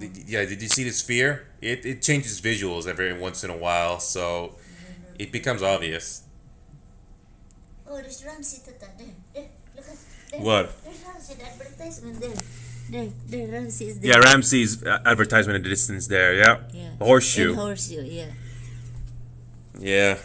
Speaker 1: Did you see the sphere? It changes visuals every once in a while, so it becomes obvious.
Speaker 2: Oh, there's Ramsey Tata. There. Look at there.
Speaker 1: What?
Speaker 2: There's Ramsey, the advertisement there. There, Ramsey is there.
Speaker 1: Yeah, Ramsey's advertisement in the distance there. Yeah.
Speaker 2: Yeah.
Speaker 1: Horseshoe.
Speaker 2: And horseshoe, yeah.
Speaker 1: Yeah.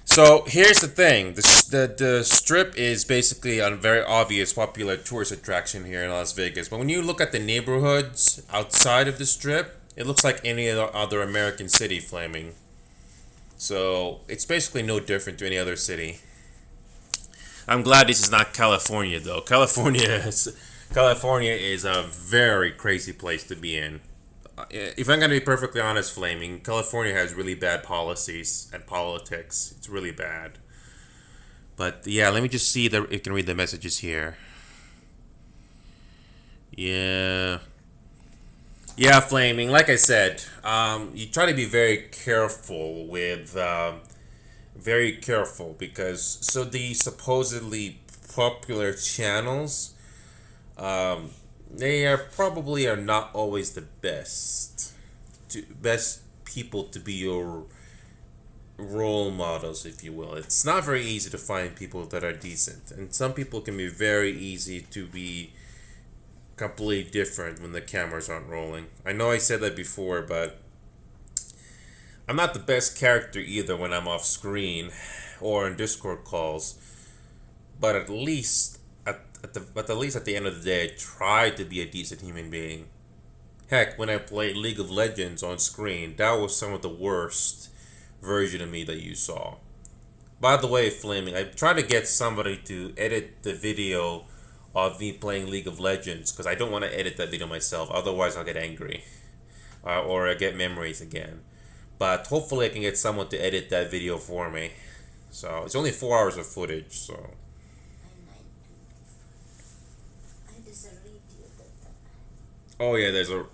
Speaker 1: So here's the thing: the strip is basically a very obvious popular tourist attraction here in Las Vegas. But when you look at the neighborhoods outside of the strip, it looks like any other American city, Flaming. So it's basically no different to any other city. I'm glad this is not California, though. California is a very crazy place to be in. If I'm going to be perfectly honest, Flaming, California has really bad policies and politics. It's really bad. But yeah, let me just see that you can read the messages here. Yeah. Yeah, Flaming. Like I said, you try to be very careful with, very careful because the supposedly popular channels, they are probably are not always the best people to be your role models, if you will. It's not very easy to find people that are decent, and some people can be very easy to be completely different when the cameras aren't rolling. I know I said that before, but I'm not the best character either when I'm off screen or in Discord calls. But at least at the end of the day, I try to be a decent human being. Heck, when I played League of Legends on screen, that was some of the worst version of me that you saw. By the way, Flaming, I tried to get somebody to edit the video of me playing League of Legends because I don't want to edit that video myself. Otherwise, I'll get angry or I get memories again. But hopefully, I can get someone to edit that video for me. So it's only 4 hours of footage. So oh yeah, there's a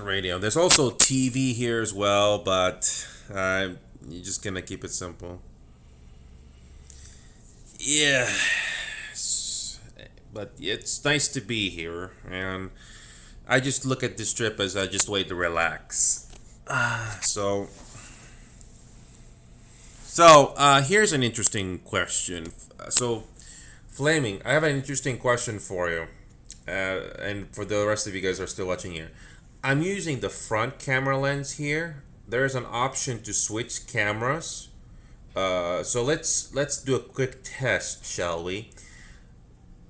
Speaker 1: radio. There's also TV here as well, but you're just gonna keep it simple. Yeah, but it's nice to be here, and I just look at this trip as just way to relax. So, here's an interesting question. So, Flaming, I have an interesting question for you, and for the rest of you guys who are still watching here. I'm using the front camera lens here. There's an option to switch cameras. So let's do a quick test, shall we?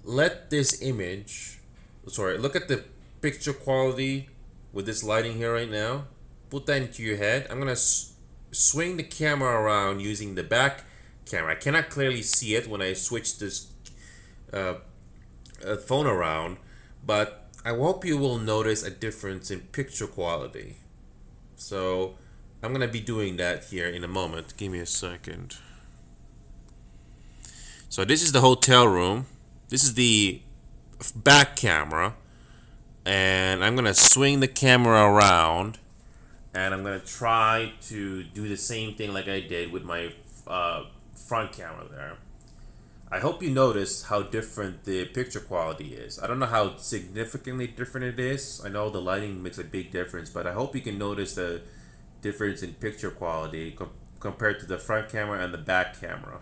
Speaker 1: Let this image, sorry, look at the picture quality with this lighting here right now. Put that into your head. I'm gonna swing the camera around using the back camera. I cannot clearly see it when I switch this phone around, but I hope you will notice a difference in picture quality. So I'm gonna be doing that here in a moment. Give me a second. So this is the hotel room. This is the back camera, and I'm gonna swing the camera around, and I'm gonna try to do the same thing like I did with my front camera there. I hope you notice how different the picture quality is. I don't know how significantly different it is. I know the lighting makes a big difference, but I hope you can notice the difference in picture quality compared to the front camera and the back camera.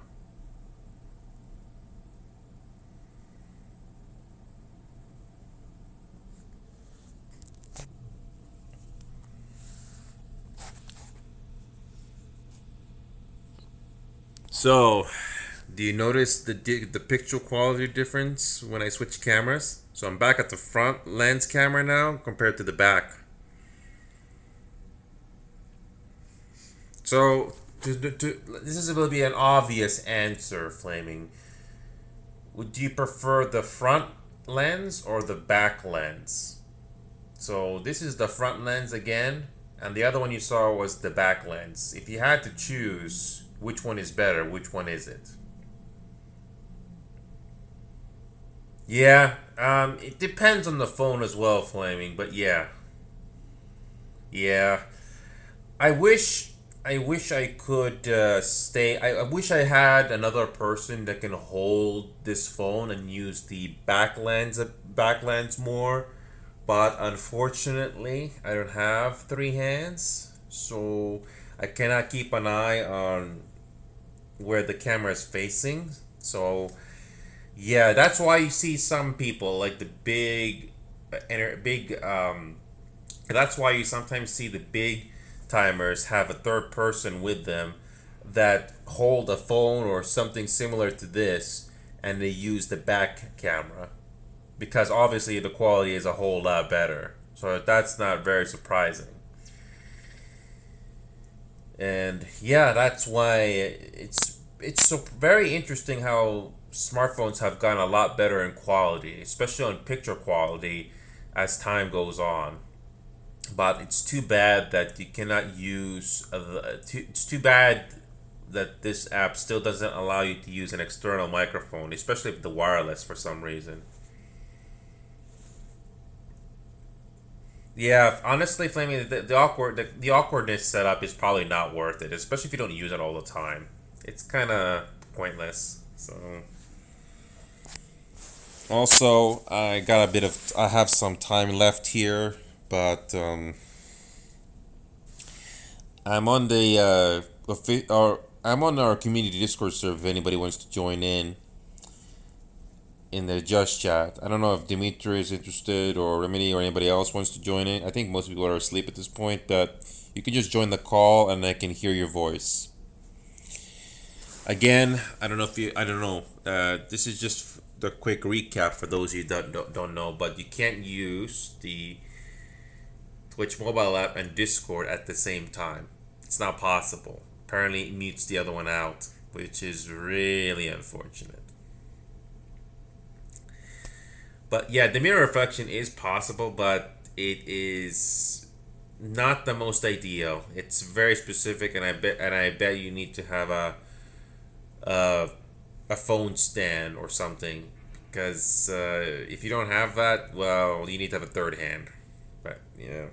Speaker 1: So, do you notice the picture quality difference when I switch cameras? So I'm back at the front lens camera now compared to the back. So this is going to be an obvious answer, Flaming. Would you prefer the front lens or the back lens? So this is the front lens again, and the other one you saw was the back lens. If you had to choose which one is better, which one is it? Yeah, it depends on the phone as well, Flaming, but yeah. Yeah. I wish I could stay. I wish I had another person that can hold this phone and use the back lens more. But unfortunately, I don't have three hands, so I cannot keep an eye on where the camera is facing. So yeah, that's why you see some people like the big. That's why you sometimes see the big timers have a third person with them that hold a phone or something similar to this, and they use the back camera because obviously the quality is a whole lot better. So that's not very surprising. And yeah, that's why it's so very interesting how smartphones have gotten a lot better in quality, especially on picture quality as time goes on. But it's too bad that you cannot use. It's too bad that this app still doesn't allow you to use an external microphone, especially with the wireless for some reason. Yeah, honestly, Flaming, the awkwardness setup is probably not worth it, especially if you don't use it all the time. It's kind of pointless. So Also, I have some time left here, but I'm on the I'm on our community Discord server. If anybody wants to join in the Just Chat, I don't know if Dimitri is interested or Remedy or anybody else wants to join in. I think most people are asleep at this point, but you can just join the call and I can hear your voice. Again, I don't know. This is just the quick recap for those of you that don't know, but you can't use the Twitch mobile app and Discord at the same time. It's not possible. Apparently, it mutes the other one out, which is really unfortunate. But yeah, the mirror reflection is possible, but it is not the most ideal. It's very specific, and I bet you need to have a, a phone stand or something, because if you don't have that, well, you need to have a third hand. But yeah.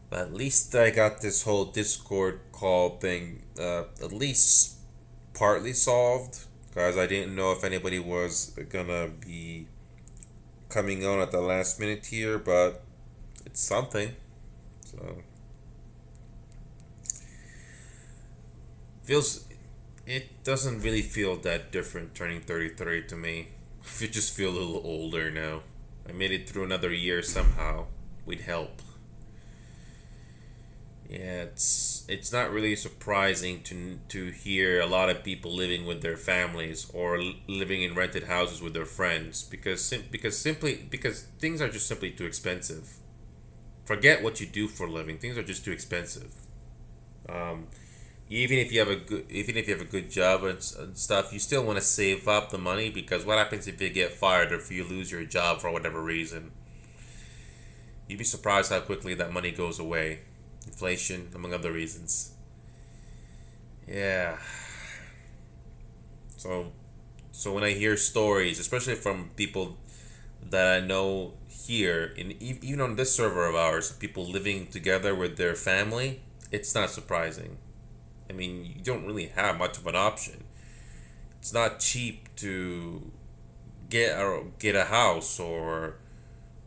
Speaker 1: But at least I got this whole Discord call thing at least partly solved, because I didn't know if anybody was gonna be coming on at the last minute here, but it's something. So feels it doesn't really feel that different turning 33 to me. I just feel a little older now. I made it through another year somehow with help. Yeah, it's not really surprising to hear a lot of people living with their families or living in rented houses with their friends because things are just simply too expensive. Forget what you do for a living; things are just too expensive. Um, even if you have a good job and stuff, you still want to save up the money, because what happens if you get fired or if you lose your job for whatever reason? You'd be surprised how quickly that money goes away. Inflation, among other reasons. Yeah. So, so when I hear stories, especially from people that I know here, even on this server of ours, people living together with their family, it's not surprising. I mean, you don't really have much of an option. It's not cheap to get a house or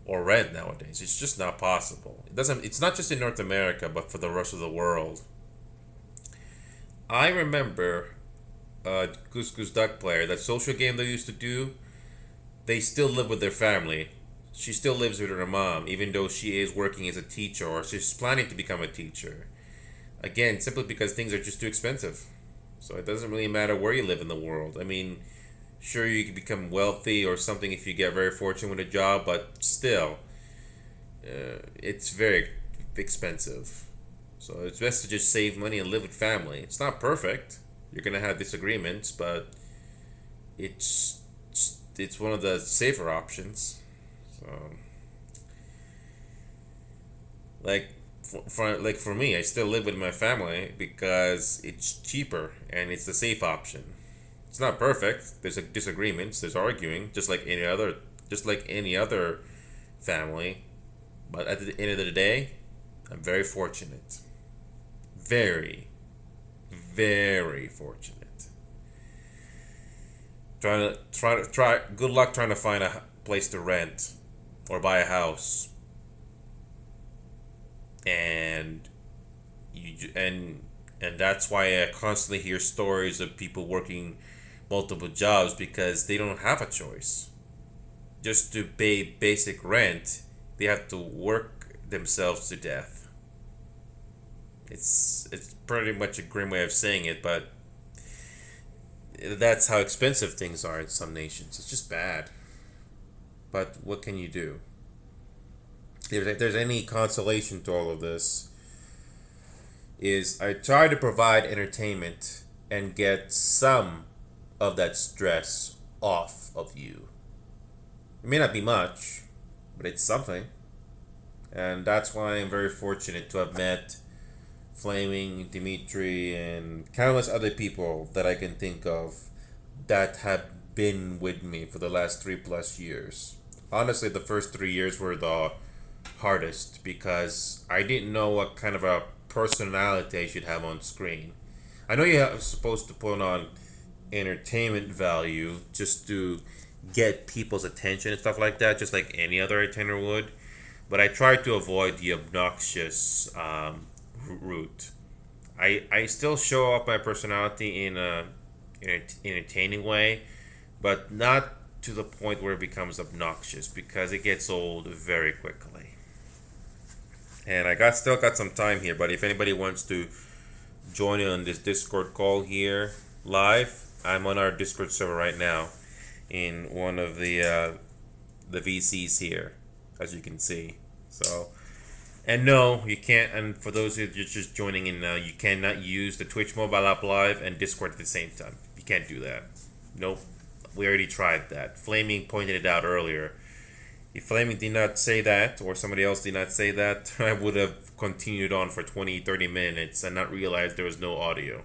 Speaker 1: rent nowadays. It's just not possible. It doesn't. It's not just in North America, but for the rest of the world. I remember Goose Goose Duck Player, that social game they used to do. They still live with their family. She still lives with her mom, even though she is working as a teacher or she's planning to become a teacher. Again, simply because things are just too expensive. So it doesn't really matter where you live in the world. I mean, sure, you can become wealthy or something if you get very fortunate with a job, but still, it's very expensive. So it's best to just save money and live with family. It's not perfect. You're gonna have disagreements, but it's it's one of the safer options. So, like for me, I still live with my family because it's cheaper and it's the safe option. It's not perfect. There's disagreements. There's arguing, just like any other family. But at the end of the day, I'm very fortunate. Very, very fortunate. Try. Good luck trying to find a place to rent or buy a house, and and that's why I constantly hear stories of people working multiple jobs because they don't have a choice. Just to pay basic rent, they have to work themselves to death. It's pretty much a grim way of saying it, but that's how expensive things are in some nations. It's just bad. But what can you do? If there's any consolation to all of this, is I try to provide entertainment and get some of that stress off of you. It may not be much, but it's something. And that's why I'm very fortunate to have met Flaming, Dimitri, and countless other people that I can think of that have been with me for the last 3+ years. Honestly, the first 3 years were the hardest because I didn't know what kind of a personality I should have on screen. I know you're supposed to put on entertainment value just to get people's attention and stuff like that, just like any other entertainer would. But I try to avoid the obnoxious route. I still show off my personality in a entertaining way, but not to the point where it becomes obnoxious because it gets old very quickly. And I still got some time here, but if anybody wants to join in on this Discord call here live, I'm on our Discord server right now in one of the VCs here, as you can see. So, and no, you can't. And for those who are just joining in now, you cannot use the Twitch mobile app live and Discord at the same time. You can't do that. Nope. We already tried that. Flaming pointed it out earlier. If Flaming did not say that, or somebody else did not say that, I would have continued on for 20, 30 minutes and not realized there was no audio.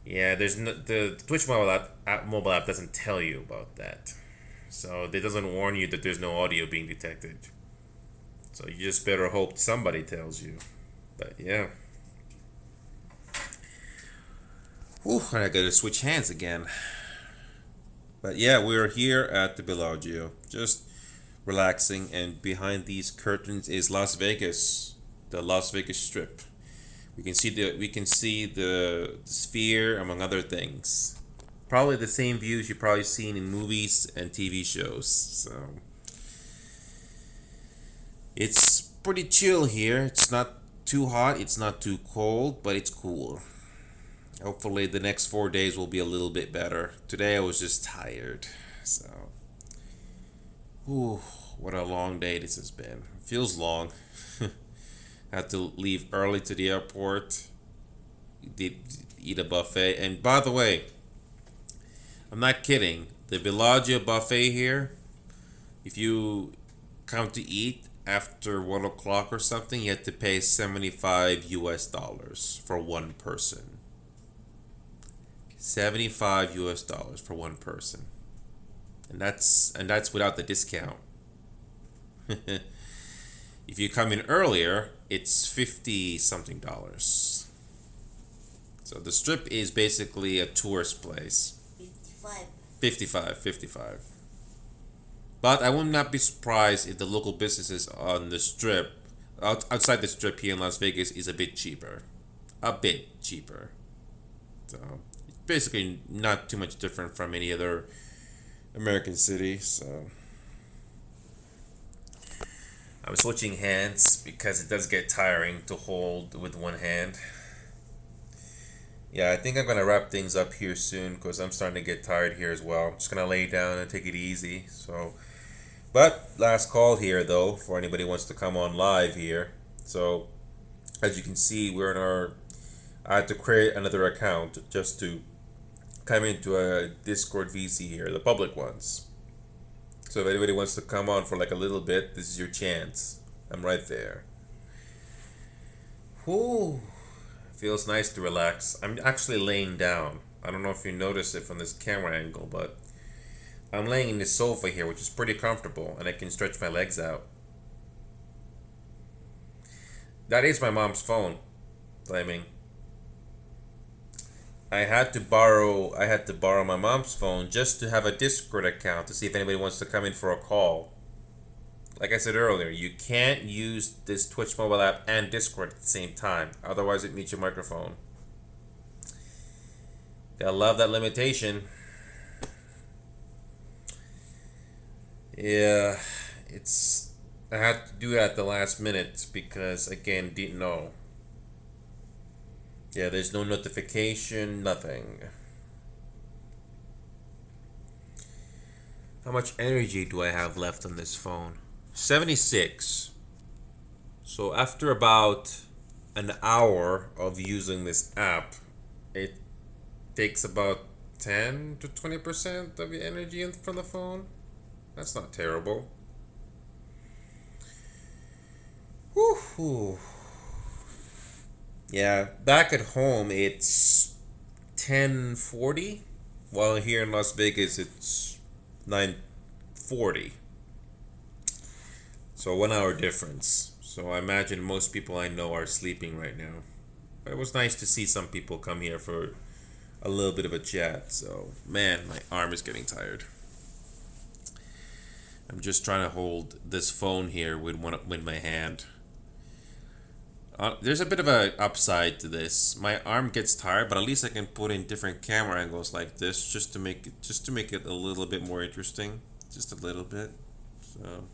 Speaker 1: Yeah, there's no, the Twitch mobile app doesn't tell you about that. So it doesn't warn you that there's no audio being detected. So you just better hope somebody tells you. But yeah. Whew, I gotta switch hands again. But yeah, we're here at the Bellagio, just relaxing, and behind these curtains is Las Vegas, the Las Vegas Strip. We can see the Sphere, among other things. Probably the same views you've probably seen in movies and TV shows. So it's pretty chill here. It's not too hot, it's not too cold, but it's cool. Hopefully the next 4 days will be a little bit better. Today I was just tired. So, whew, what a long day this has been. Feels long. Had to leave early to the airport. Did eat a buffet. And by the way, I'm not kidding. The Bellagio buffet here, if you come to eat after 1 o'clock or something, you have to pay $75 for one person. $75 for one person, and that's without the discount. If you come in earlier, it's 50 something dollars. So the Strip is basically a tourist place. 55. But I would not be surprised if the local businesses on the Strip, outside the Strip here in Las Vegas, is a bit cheaper. So basically not too much different from any other American city. So I'm switching hands because it does get tiring to hold with one hand. Yeah, I think I'm gonna wrap things up here soon because I'm starting to get tired here as well. I'm just gonna lay down and take it easy. So, but last call here though for anybody who wants to come on live here. So as you can see, we're in our. I had to create another account just to come into a Discord VC here, the public ones. So if anybody wants to come on for like a little bit, this is your chance. I'm right there. Whew. Feels nice to relax. I'm actually laying down. I don't know if you notice it from this camera angle, but I'm laying in this sofa here, which is pretty comfortable, and I can stretch my legs out. That is my mom's phone, Flaming. I had to borrow my mom's phone just to have a Discord account to see if anybody wants to come in for a call. Like I said earlier, you can't use this Twitch mobile app and Discord at the same time. Otherwise it mutes your microphone. Gotta love that limitation. Yeah, I had to do it at the last minute because again, didn't know. Yeah, there's no notification, nothing. How much energy do I have left on this phone? 76. So after about an hour of using this app, it takes about 10 to 20% of your energy from the phone. That's not terrible. Woohoo. Yeah, back at home it's 10:40, while here in Las Vegas it's 9:40. So 1 hour difference. So I imagine most people I know are sleeping right now. But it was nice to see some people come here for a little bit of a chat. So, man, my arm is getting tired. I'm just trying to hold this phone here with my hand. There's a bit of a upside to this. My arm gets tired, but at least I can put in different camera angles like this just to make it a little bit more interesting, just a little bit. So,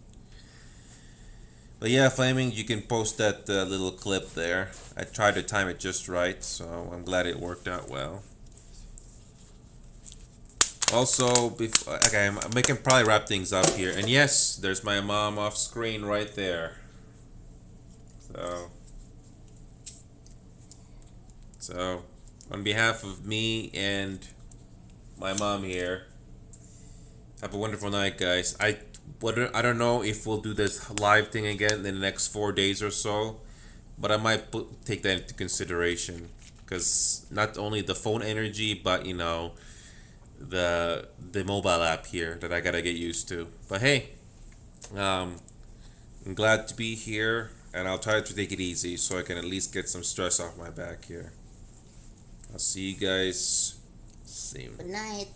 Speaker 1: but yeah, Flaming, you can post that little clip there. I tried to time it just right, so I'm glad it worked out well. Also, okay, we can probably wrap things up here. And yes, there's my mom off screen right there. So, on behalf of me and my mom here, have a wonderful night, guys. I don't know if we'll do this live thing again in the next 4 days or so, but I might take that into consideration because not only the phone energy, but you know, the mobile app here that I gotta get used to. But hey, I'm glad to be here, and I'll try to take it easy so I can at least get some stress off my back here. I'll see you guys soon.
Speaker 2: Good night.